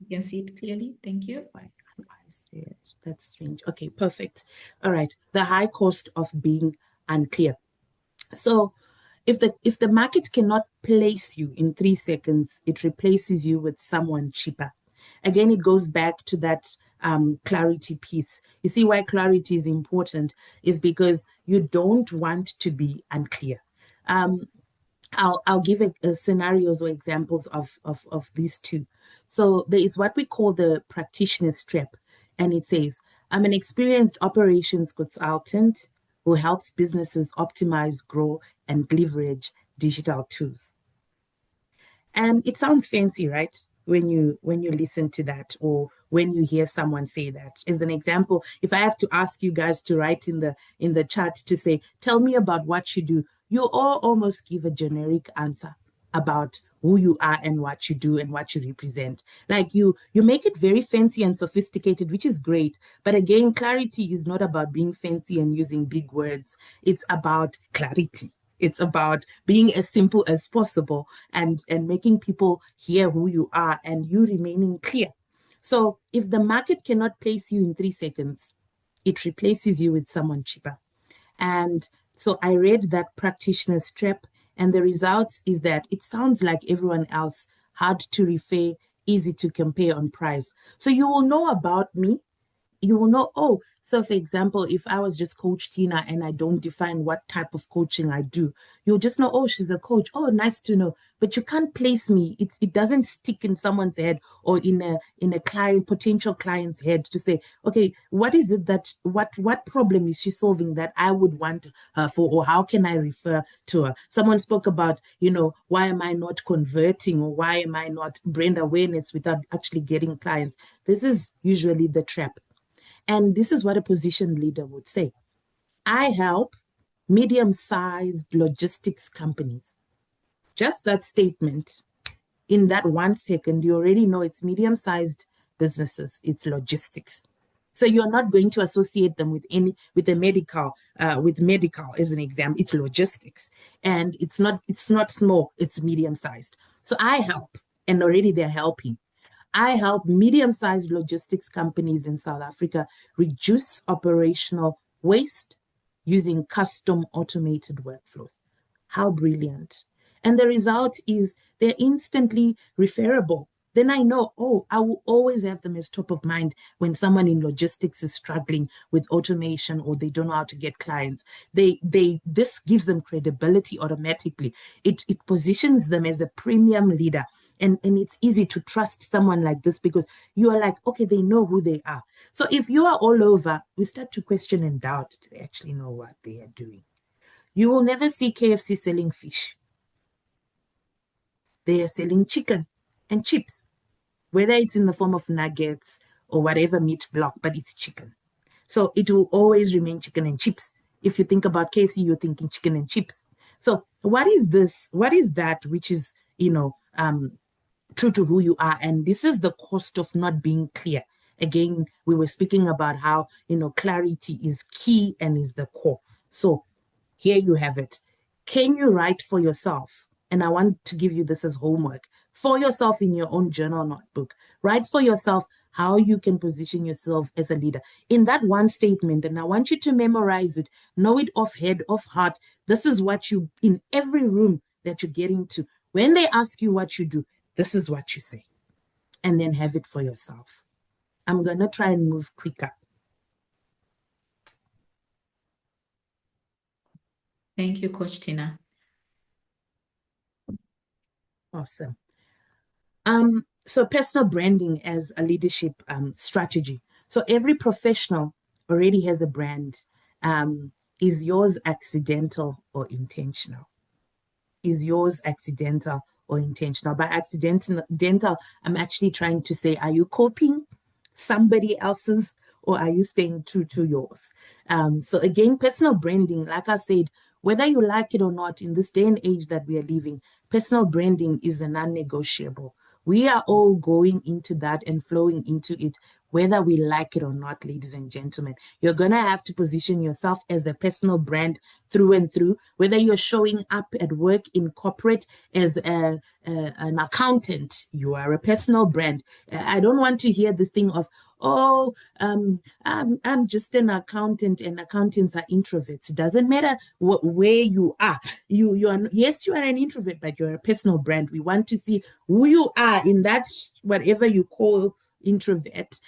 You can see it clearly. Thank you. Why can't I see it? That's strange. Okay, perfect. All right. The high cost of being unclear. So if the market cannot place you in 3 seconds, it replaces you with someone cheaper. Again, it goes back to that clarity piece. You see why clarity is important is because you don't want to be unclear. I'll give scenarios or examples of these two. So there is what we call the practitioner's trap. And it says, I'm an experienced operations consultant who helps businesses optimize, grow, and leverage digital tools. And it sounds fancy, right? When you listen to that or when you hear someone say that. As an example, if I have to ask you guys to write in the chat to say, tell me about what you do, you all almost give a generic answer about who you are and what you do and what you represent. Like you make it very fancy and sophisticated, which is great. But again, clarity is not about being fancy and using big words. It's about clarity. It's about being as simple as possible and making people hear who you are and you remaining clear. So if the market cannot place you in 3 seconds, it replaces you with someone cheaper. And so I read that practitioner's trap, and the results is that it sounds like everyone else, hard to refer, easy to compare on price. So you will know about me. You will know, oh, so for example, if I was just Coach Tina and I don't define what type of coaching I do, you'll just know, oh, she's a coach. Oh, nice to know. But you can't place me. It doesn't stick in someone's head or in a potential client's head to say, okay, what is it that what problem is she solving that I would want her for, or how can I refer to her? Someone spoke about, why am I not converting, or why am I not brand awareness without actually getting clients? This is usually the trap. And this is what a position leader would say. I help medium-sized logistics companies. Just that statement, in that 1 second, you already know it's medium-sized businesses, it's logistics. So you're not going to associate them with medical as an example. It's logistics. And it's not small, it's medium-sized. So I help, and already they're helping. I help medium-sized logistics companies in South Africa reduce operational waste using custom automated workflows. How brilliant. And the result is they're instantly referable. Then I know, oh, I will always have them as top of mind when someone in logistics is struggling with automation or they don't know how to get clients. This gives them credibility automatically. It positions them as a premium leader. And it's easy to trust someone like this because you are like, okay, they know who they are. So if you are all over, we start to question and doubt, do they actually know what they are doing? You will never see KFC selling fish. They are selling chicken and chips, whether it's in the form of nuggets or whatever meat block, but it's chicken. So it will always remain chicken and chips. If you think about KFC, you're thinking chicken and chips. So what is this? What is that which is, true to who you are? And this is the cost of not being clear. Again, we were speaking about how, clarity is key and is the core. So here you have it. Can you write for yourself? And I want to give you this as homework for yourself in your own journal notebook. Write for yourself how you can position yourself as a leader in that one statement. And I want you to memorize it, know it off head, off heart. This is what you, in every room that you get into, when they ask you what you do, this is what you say. And then have it for yourself. I'm going to try and move quicker. Thank you, Coach Tina. Awesome. So personal branding as a leadership strategy. So every professional already has a brand. Is yours accidental or intentional? Is yours accidental or intentional? By accidental, I'm actually trying to say, are you copying somebody else's or are you staying true to yours? So again, personal branding, like I said, whether you like it or not, in this day and age that we are living, personal branding is a non-negotiable. We are all going into that and flowing into it, whether we like it or not, ladies and gentlemen. You're going to have to position yourself as a personal brand through and through, whether you're showing up at work in corporate as an accountant, you are a personal brand. I don't want to hear this thing of, oh, I'm just an accountant and accountants are introverts. It doesn't matter where you are. You are, yes, you are an introvert, but you're a personal brand. We want to see who you are in that, whatever you call introvert,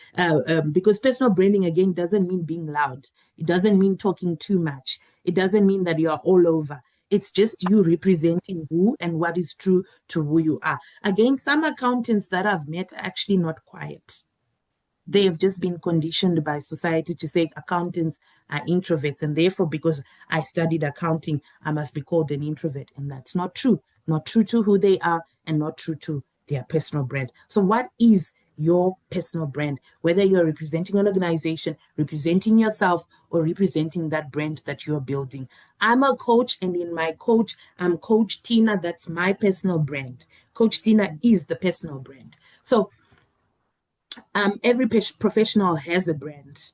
because personal branding, again, doesn't mean being loud. It doesn't mean talking too much. It doesn't mean that you are all over. It's just you representing who and what is true to who you are. Again, some accountants that I've met are actually not quiet. They have just been conditioned by society to say accountants are introverts, and therefore, because I studied accounting, I must be called an introvert. And that's not true. Not true to who they are and not true to their personal brand. So what is your personal brand? Whether you're representing an organization, representing yourself, or representing that brand that you're building. I'm a coach, and in my coach, I'm Coach Tina. That's my personal brand. Coach Tina is the personal brand. So every professional has a brand.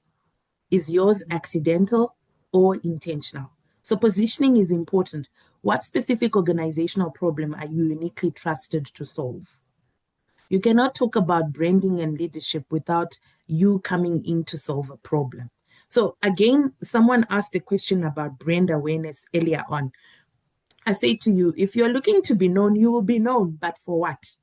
Is yours accidental or intentional? So positioning is important. What specific organizational problem are you uniquely trusted to solve? You cannot talk about branding and leadership without you coming in to solve a problem. So again, someone asked a question about brand awareness earlier on. I say to you, if you're looking to be known, you will be known, but for what?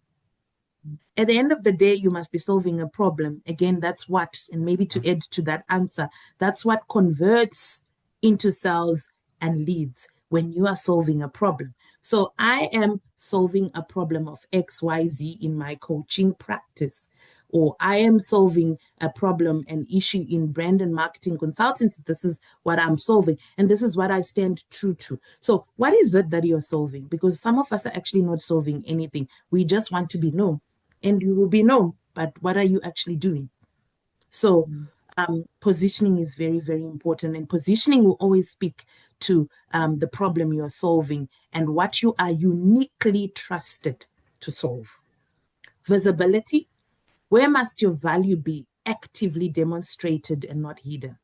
At the end of the day, you must be solving a problem. Again, that's what, and maybe to add to that answer, that's what converts into sales and leads when you are solving a problem. So I am solving a problem of XYZ in my coaching practice, or I am solving a problem, an issue in brand and marketing consultancy. This is what I'm solving, and this is what I stand true to. So what is it that you're solving? Because some of us are actually not solving anything. We just want to be known. And you will be known, but what are you actually doing? So positioning is very, very important. And positioning will always speak to the problem you are solving and what you are uniquely trusted to solve. Visibility, where must your value be actively demonstrated and not hidden?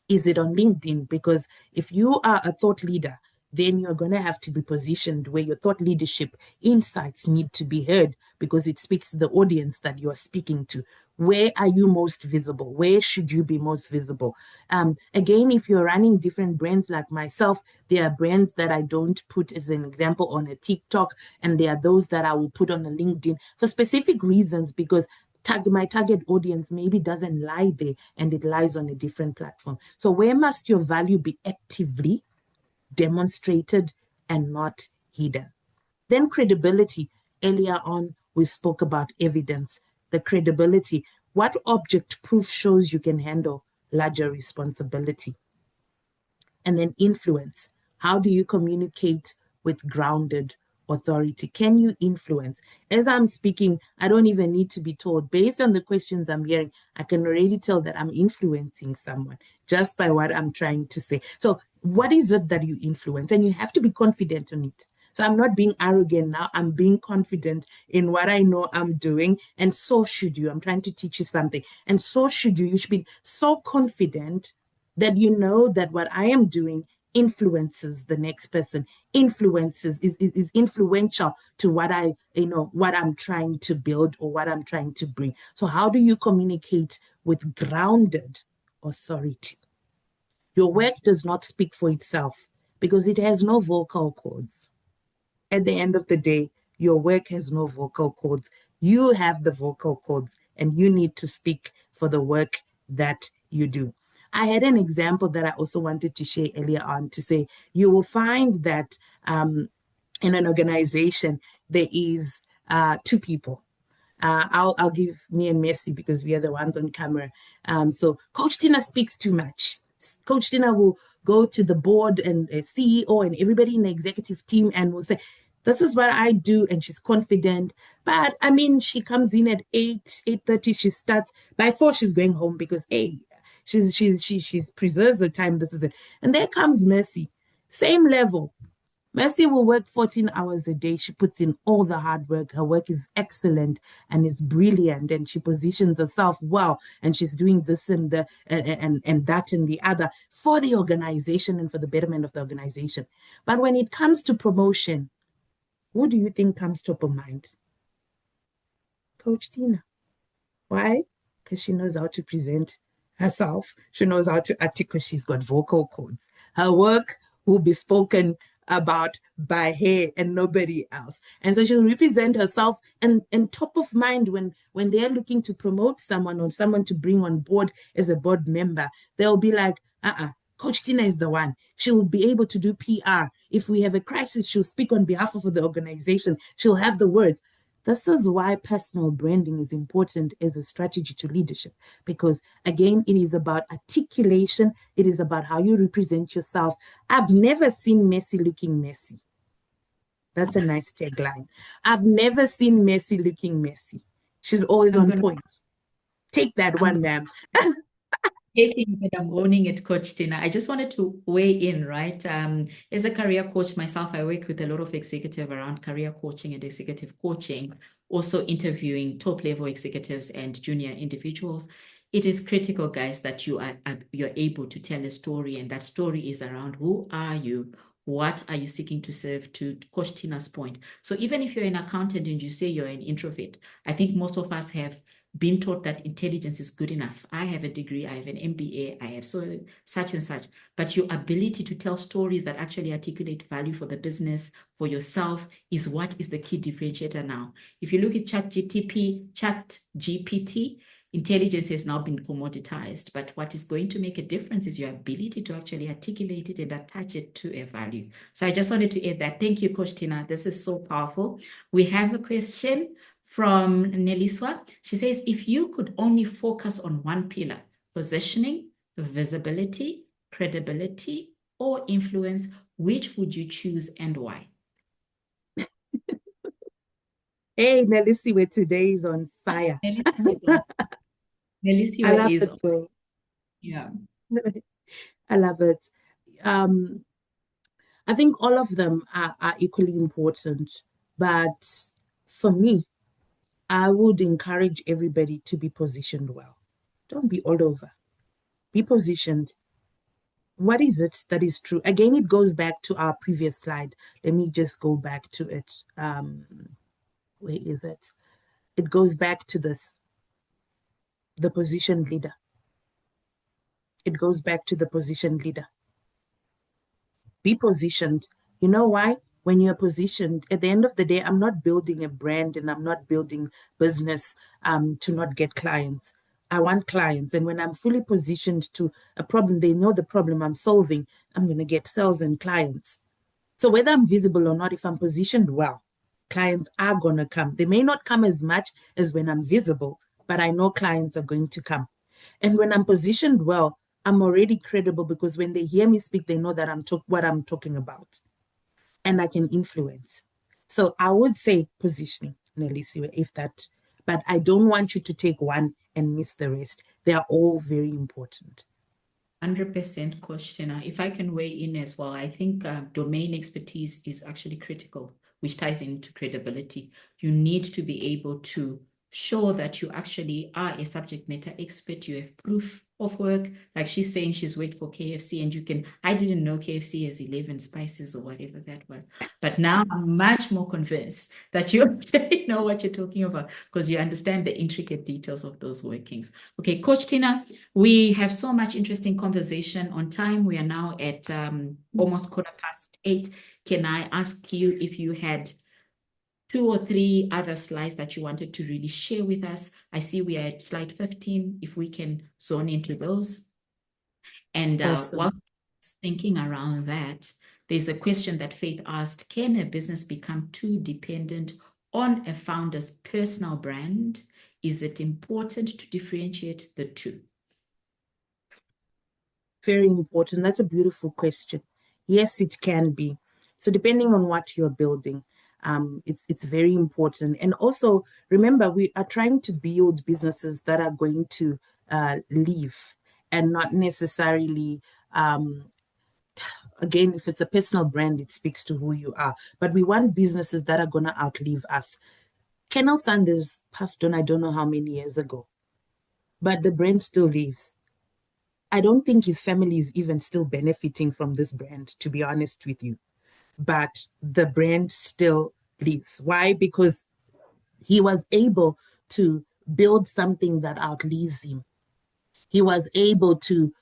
Is it on LinkedIn? Because if you are a thought leader, then you're going to have to be positioned where your thought leadership insights need to be heard because it speaks to the audience that you are speaking to. Where are you most visible? Where should you be most visible? Again, if you're running different brands like myself, there are brands that I don't put as an example on a TikTok, and there are those that I will put on a LinkedIn for specific reasons because my target audience maybe doesn't lie there and it lies on a different platform. So where must your value be actively demonstrated and not hidden? Then credibility. Earlier on, we spoke about evidence. The credibility. What object proof shows you can handle larger responsibility? And then influence. How do you communicate with grounded authority? Can you influence? As I'm speaking, I don't even need to be told. Based on the questions I'm hearing, I can already tell that I'm influencing someone just by what I'm trying to say. So what is it that you influence? And you have to be confident on it. So I'm not being arrogant now. I'm being confident in what I know I'm doing. And so should you. I'm trying to teach you something. And so should you. You should be so confident that you know that what I am doing influences the next person, is influential to what what I'm trying to build or what I'm trying to bring. So how do you communicate with grounded authority? Your work does not speak for itself because it has no vocal cords. At the end of the day, your work has no vocal cords. You have the vocal cords and you need to speak for the work that you do. I had an example that I also wanted to share earlier on to say, you will find that in an organization, there is two people. I'll give me and Messi because we are the ones on camera. So Coach Tina speaks too much. Coach Tina will go to the board and CEO and everybody in the executive team and will say, this is what I do. And she's confident. But I mean, she comes in at 8:30, she starts. By 4, she's going home because, hey, she's preserves the time. This is it. And there comes Mercy. Same level. Mercy will work 14 hours a day. She puts in all the hard work. Her work is excellent and is brilliant, and she positions herself well. And she's doing this and that and the other for the organization and for the betterment of the organization. But when it comes to promotion, who do you think comes top of mind? Coach Tina. Why? Because she knows how to present herself. She knows how to articulate. She's got vocal cords. Her work will be spoken about by her and nobody else. And so she'll represent herself and top of mind when they're looking to promote someone or someone to bring on board as a board member. They'll be like, Coach Tina is the one. She will be able to do PR. If we have a crisis, she'll speak on behalf of the organization. She'll have the words. This is why personal branding is important as a strategy to leadership, because again, it is about articulation. It is about how you represent yourself. I've never seen Messi looking messy. That's a nice tagline. I've never seen Messi looking messy. She's always on point. Take that one, ma'am. Taking it, I'm owning it, Coach Tina. I just wanted to weigh in, right? As a career coach myself, I work with a lot of executive around career coaching and executive coaching, also interviewing top-level executives and junior individuals. It is critical, guys, that you're able to tell a story, and that story is around who are you? What are you seeking to serve, to Coach Tina's point? So even if you're an accountant and you say you're an introvert, I think most of us have been taught that intelligence is good enough. I have a degree, I have an MBA, I have such and such. But your ability to tell stories that actually articulate value for the business, for yourself, is what is the key differentiator now. If you look at ChatGPT, intelligence has now been commoditized, but what is going to make a difference is your ability to actually articulate it and attach it to a value. So I just wanted to add that. Thank you, Coach Tina. This is so powerful. We have a question from Neliswa. She says, if you could only focus on one pillar, positioning, visibility, credibility, or influence, which would you choose and why? Hey, Nelisiwe, today is on fire. Nelisiwe is on. Yeah. I love it. I think all of them are equally important. But for me, I would encourage everybody to be positioned well. Don't be all over. Be positioned. what is it that is true? Again, it goes back to our previous slide. Let me just go back to it. Where is it? It goes back to this, the position leader. It goes back to the position leader. Be positioned. You know why? When you're positioned, at the end of the day, I'm not building a brand and I'm not building business to not get clients. I want clients. And when I'm fully positioned to a problem, they know the problem I'm solving, I'm going to get sales and clients. So whether I'm visible or not, if I'm positioned well, clients are going to come. They may not come as much as when I'm visible, but I know clients are going to come. And when I'm positioned well, I'm already credible because when they hear me speak, they know that what I'm talking about and I can influence. So I would say positioning, Nelisi, if that, but I don't want you to take one and miss the rest. They are all very important. 100% Coach Tina. If I can weigh in as well, I think domain expertise is actually critical, which ties into credibility. You need to be able to show that you actually are a subject matter expert. You have proof of work. Like she's saying she's worked for KFC and you can, I didn't know KFC has 11 spices or whatever that was. But now I'm much more convinced that you actually know what you're talking about because you understand the intricate details of those workings. Okay, Coach Tina, we have so much interesting conversation on time. We are now at almost 8:15. Can I ask you if you had 2 or 3 other slides that you wanted to really share with us? I see we are at slide 15, if we can zone into those. And Awesome. while thinking around that, there's a question that Faith asked, can a business become too dependent on a founder's personal brand? Is it important to differentiate the two? Very important. That's a beautiful question. Yes, it can be. So depending on what you're building, it's very important. And also remember, we are trying to build businesses that are going to live and not necessarily. Again, if it's a personal brand, it speaks to who you are. But we want businesses that are going to outlive us. Colonel Sanders passed on, I don't know how many years ago, but the brand still lives. I don't think his family is even still benefiting from this brand, to be honest with you. But the brand still lives. Why? Because he was able to build something that outlives him. He was able to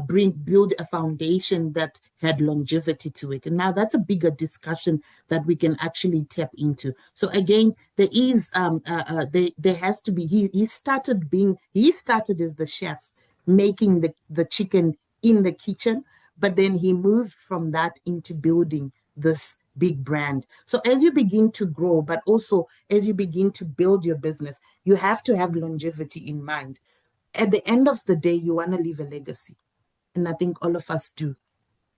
build a foundation that had longevity to it. And now that's a bigger discussion that we can actually tap into. So again, there is there has to be he started as the chef making the chicken in the kitchen, but then he moved from that into building this big brand. So as you begin to grow, but also as you begin to build your business, you have to have longevity in mind. At the end of the day, you want to leave a legacy. And I think all of us do.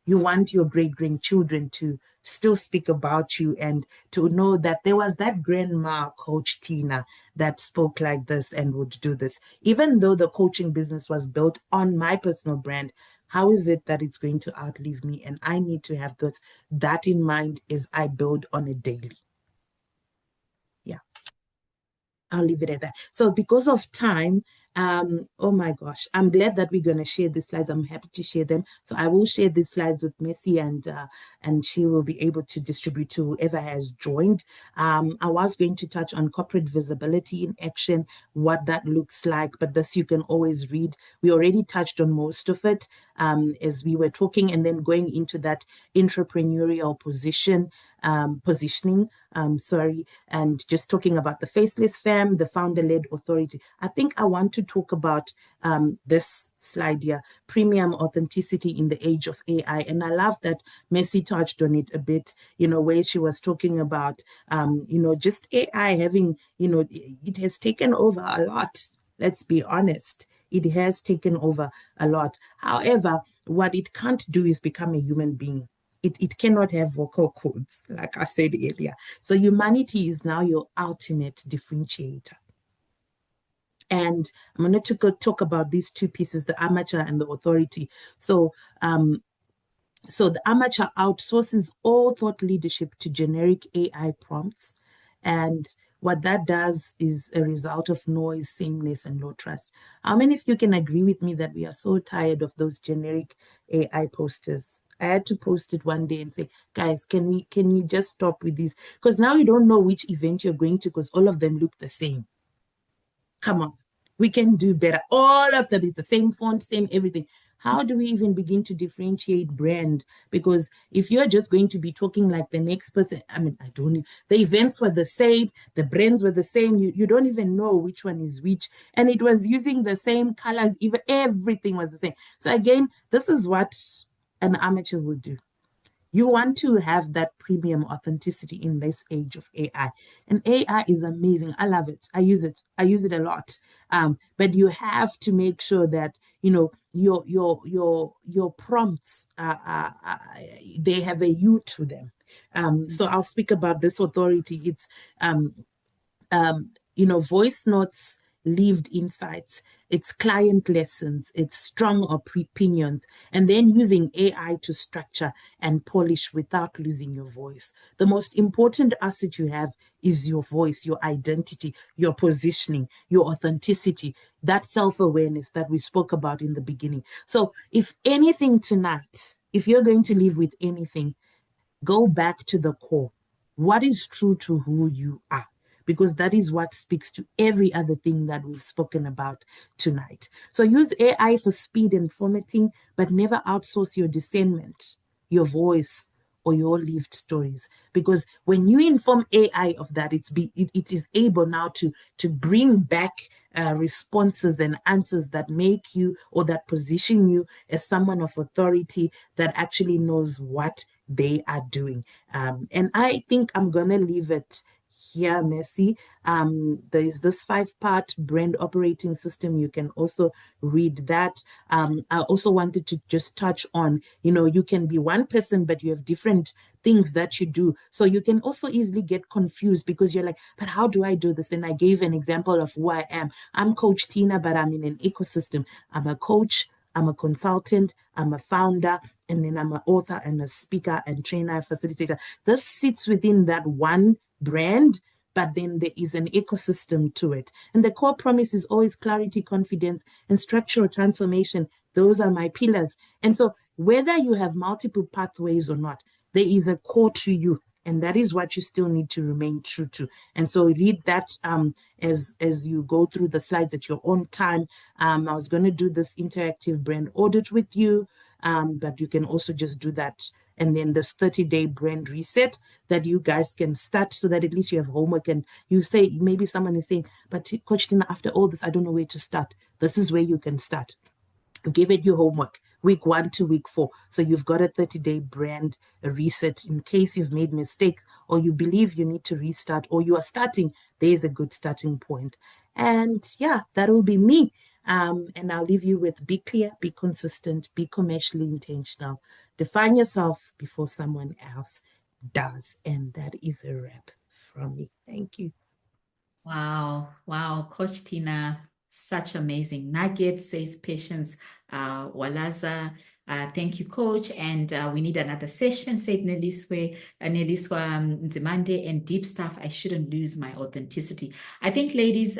You want your great grandchildren to still speak about you and to know that there was that grandma, Coach Tina, that spoke like this and would do this. Even though the coaching business was built on my personal brand, how is it that it's going to outlive me? And I need to have that in mind as I build on it daily. Yeah. I'll leave it at that. So because of time, oh my gosh, I'm glad that we're going to share these slides. I'm happy to share them. So I will share these slides with Messi and she will be able to distribute to whoever has joined. I was going to touch on corporate visibility in action, what that looks like, but this you can always read. We already touched on most of it as we were talking, and then going into that entrepreneurial positioning, and just talking about the faceless fam, the founder-led authority. I think I want to talk about this slide here, premium authenticity in the age of AI. And I love that Messi touched on it a bit, where she was talking about, just AI having, it has taken over a lot. Let's be honest. It has taken over a lot. However, what it can't do is become a human being. It cannot have vocal codes, like I said earlier. So humanity is now your ultimate differentiator. And I'm going to talk about these two pieces, the amateur and the authority. So the amateur outsources all thought leadership to generic AI prompts. And what that does is a result of noise, sameness, and low trust. How many of you can agree with me that we are so tired of those generic AI posters? I had to post it one day and say, guys, can you just stop with these? Because now you don't know which event you're going to because all of them look the same. Come on, we can do better. All of them is the same font, same everything. How do we even begin to differentiate brand? Because if you're just going to be talking like the next person, I mean, I don't know. The events were the same, the brands were the same. You don't even know which one is which. And it was using the same colors, even everything was the same. So again, this is what an amateur would do. You want to have that premium authenticity in this age of AI. And AI is amazing. I love it. I use it. I use it a lot. But you have to make sure that, you know, your prompts they have a you to them. So I'll speak about this authority. It's voice notes, lived insights, it's client lessons, it's strong opinions, and then using AI to structure and polish without losing your voice. The most important asset you have is your voice, your identity, your positioning, your authenticity, that self-awareness that we spoke about in the beginning. So if anything tonight, if you're going to live with anything, go back to the core. What is true to who you are? Because that is what speaks to every other thing that we've spoken about tonight. So use AI for speed and formatting, but never outsource your discernment, your voice, or your lived stories. Because when you inform AI of that, it is able now to bring back responses and answers that make you or that position you as someone of authority that actually knows what they are doing. And I think I'm going to leave it here, Messi. There is this 5-part brand operating system. You can also read that. I also wanted to just touch on, you can be one person, but you have different things that you do. So you can also easily get confused because you're like, but how do I do this? And I gave an example of who I am. I'm Coach Tina, but I'm in an ecosystem. I'm a coach, I'm a consultant, I'm a founder, and then I'm an author and a speaker and trainer, facilitator. This sits within that one brand, but then there is an ecosystem to it. And the core promise is always clarity, confidence, and structural transformation. Those are my pillars. And so whether you have multiple pathways or not, there is a core to you. And that is what you still need to remain true to. And so read that as you go through the slides at your own time. I was going to do this interactive brand audit with you, but you can also just do that. And then this 30-day brand reset that you guys can start so that at least you have homework. And you say, maybe someone is saying, but Coach Tina, after all this, I don't know where to start. This is where you can start. Give it your homework, week 1 to week 4. So you've got a 30-day brand reset in case you've made mistakes or you believe you need to restart or you are starting, there's a good starting point. And yeah, that will be me. And I'll leave you with be clear, be consistent, be commercially intentional. Define yourself before someone else does. And that is a wrap from me. Thank you. Wow, Coach Tina, such amazing nuggets, says Patience Walaza. Thank you, Coach. And we need another session, said Neliswa Nzimande, and deep stuff. I shouldn't lose my authenticity. I think, ladies,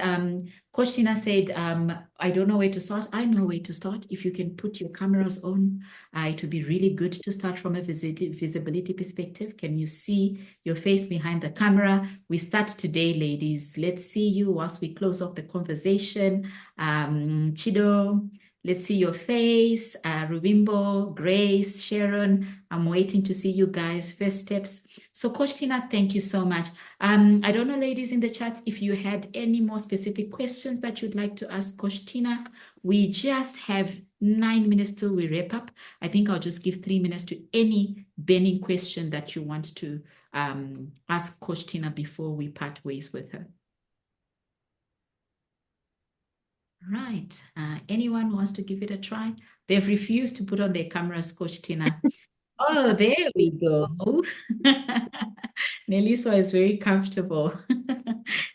Coach Tina said, I don't know where to start. I know where to start. If you can put your cameras on, it would be really good to start from a visibility perspective. Can you see your face behind the camera? We start today, ladies. Let's see you whilst we close off the conversation. Chido, let's see your face. Rubimbo, Grace, Sharon, I'm waiting to see you guys. First steps. So Coach Tina, thank you so much. I don't know, ladies in the chat, if you had any more specific questions that you'd like to ask Coach Tina. We just have 9 minutes till we wrap up. I think I'll just give 3 minutes to any burning question that you want to ask Coach Tina before we part ways with her. Right. Anyone who wants to give it a try? They've refused to put on their cameras, Coach Tina. Oh, there we go. Neliswa is very comfortable.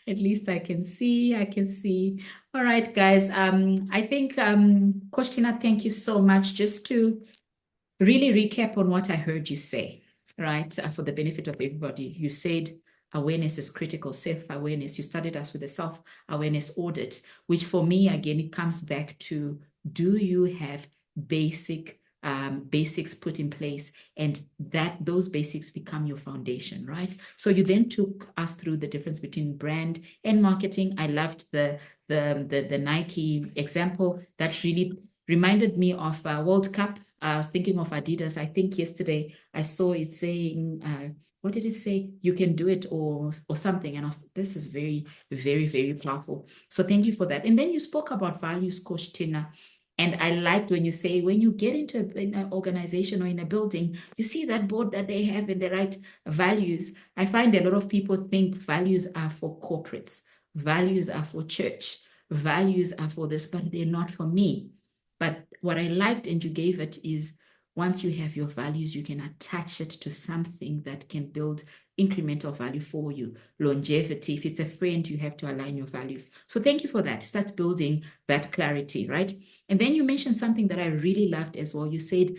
At least I can see. All right, guys. I think, Coach Tina, thank you so much. Just to really recap on what I heard you say, right? For the benefit of everybody. You said awareness is critical, self-awareness. You started us with a self-awareness audit, which for me, again, it comes back to, do you have basics put in place, and that those basics become your foundation, right? So you then took us through the difference between brand and marketing. I loved the Nike example. That really reminded me of World Cup. I was thinking of Adidas. I think yesterday I saw it saying, what did it say? You can do it, or something. And this is very, very, very powerful. So thank you for that. And then you spoke about values, Coach Tina. And I liked when you say, when you get into an organization or in a building, you see that board that they have and the right values. I find a lot of people think values are for corporates, values are for church, values are for this, but they're not for me. But what I liked, and you gave it, is once you have your values, you can attach it to something that can build incremental value for you. Longevity, if it's a friend, you have to align your values. So thank you for that. Start building that clarity, right? And then you mentioned something that I really loved as well. You said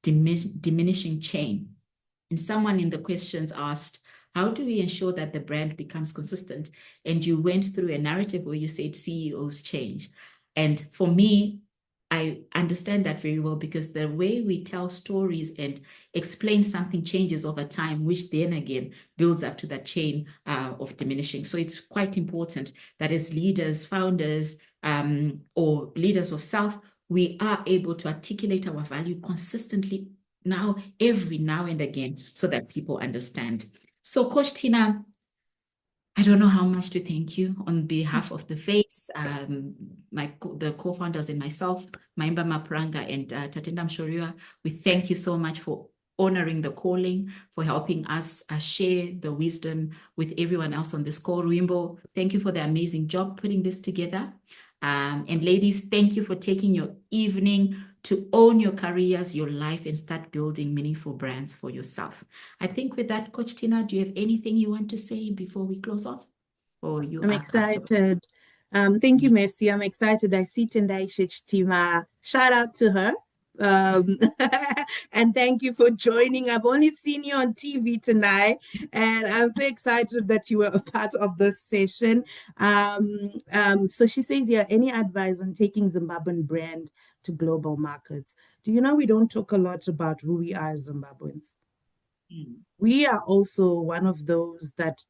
diminishing chain. And someone in the questions asked, how do we ensure that the brand becomes consistent? And you went through a narrative where you said CEOs change. And for me, I understand that very well, because the way we tell stories and explain something changes over time, which then again builds up to that chain of diminishing. So it's quite important that as leaders, founders, or leaders of self, we are able to articulate our value consistently every now and again, so that people understand. So Coach Tina, I don't know how much to thank you on behalf of the Vase, the co-founders and myself, Maimba Mapranga and Tatenda Mshoriwa. We thank you so much for honoring the calling, for helping us share the wisdom with everyone else on this call. Wimbo, thank you for the amazing job putting this together. And ladies, thank you for taking your evening to own your careers, your life, and start building meaningful brands for yourself. I think with that, Coach Tina, do you have anything you want to say before we close off? Or you I'm are excited. Thank you, Messi. I'm excited. I see Tinashe Tima. Shout out to her. And thank you for joining. I've only seen you on TV tonight, and I'm so excited that you were a part of this session. So she says here, any advice on taking Zimbabwean brand to global markets? Do you know we don't talk a lot about who we are as Zimbabweans? We are also one of those that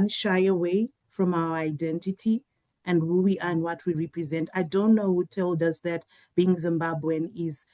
shy away from our identity and who we are and what we represent. I don't know who told us that being Zimbabwean is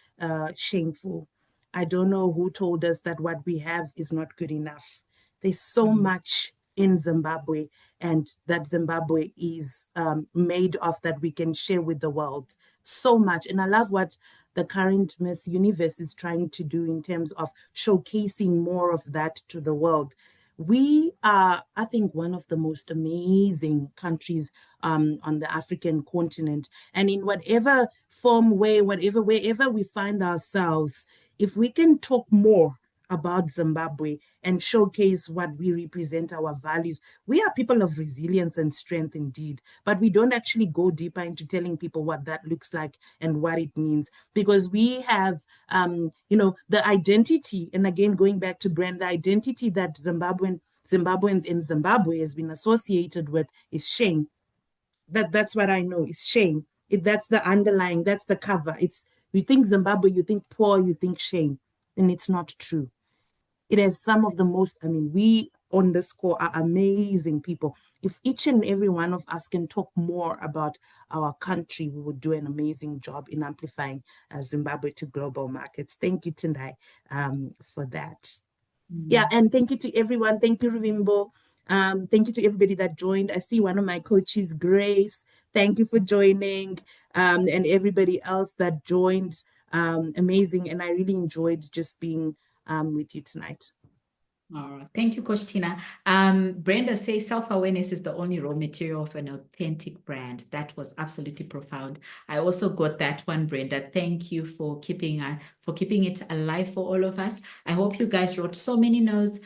shameful. I don't know who told us that what we have is not good enough. There's so much in Zimbabwe, and that Zimbabwe is made of, that we can share with the world. So much. And I love what the current Miss Universe is trying to do in terms of showcasing more of that to the world. We are, I think, one of the most amazing countries on the African continent. And in whatever form, way, wherever we find ourselves, if we can talk more about Zimbabwe and showcase what we represent, our values. We are people of resilience and strength indeed, but we don't actually go deeper into telling people what that looks like and what it means, because we have, the identity, and again, going back to brand, the identity that Zimbabweans in Zimbabwe has been associated with is shame. That's what I know, is shame. That's the underlying, that's the cover. You think Zimbabwe, you think poor, you think shame, and it's not true. It has some of the most, we on this call are amazing people. If each and every one of us can talk more about our country, we would do an amazing job in amplifying Zimbabwe to global markets. Thank you, Tendai, for that. Yeah, and thank you to everyone. Thank you, Ruvimbo. Thank you to everybody that joined. I see one of my coaches, Grace. Thank you for joining. And everybody else that joined. Amazing. And I really enjoyed just being with you tonight. All right. Thank you, Coach Tina. Brenda says self-awareness is the only raw material of an authentic brand. That was absolutely profound. I also got that one, Brenda. Thank you for keeping it alive for all of us. I hope you guys wrote so many notes.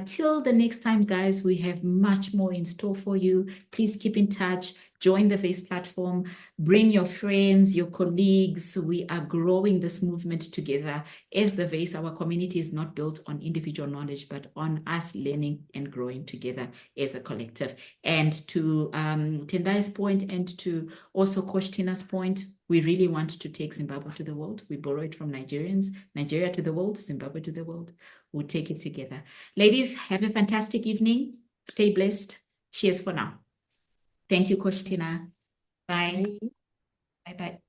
Till the next time, guys, we have much more in store for you. Please keep in touch. Join the Vase platform, bring your friends, your colleagues. We are growing this movement together. As the Vase, our community is not built on individual knowledge, but on us learning and growing together as a collective. And to Tendai's point, and to also Coach Tina's point, we really want to take Zimbabwe to the world. We borrow it from Nigerians, Nigeria to the world, Zimbabwe to the world. We'll take it together. Ladies, have a fantastic evening. Stay blessed. Cheers for now. Thank you, Coach Tina. Bye. Bye. Bye-bye.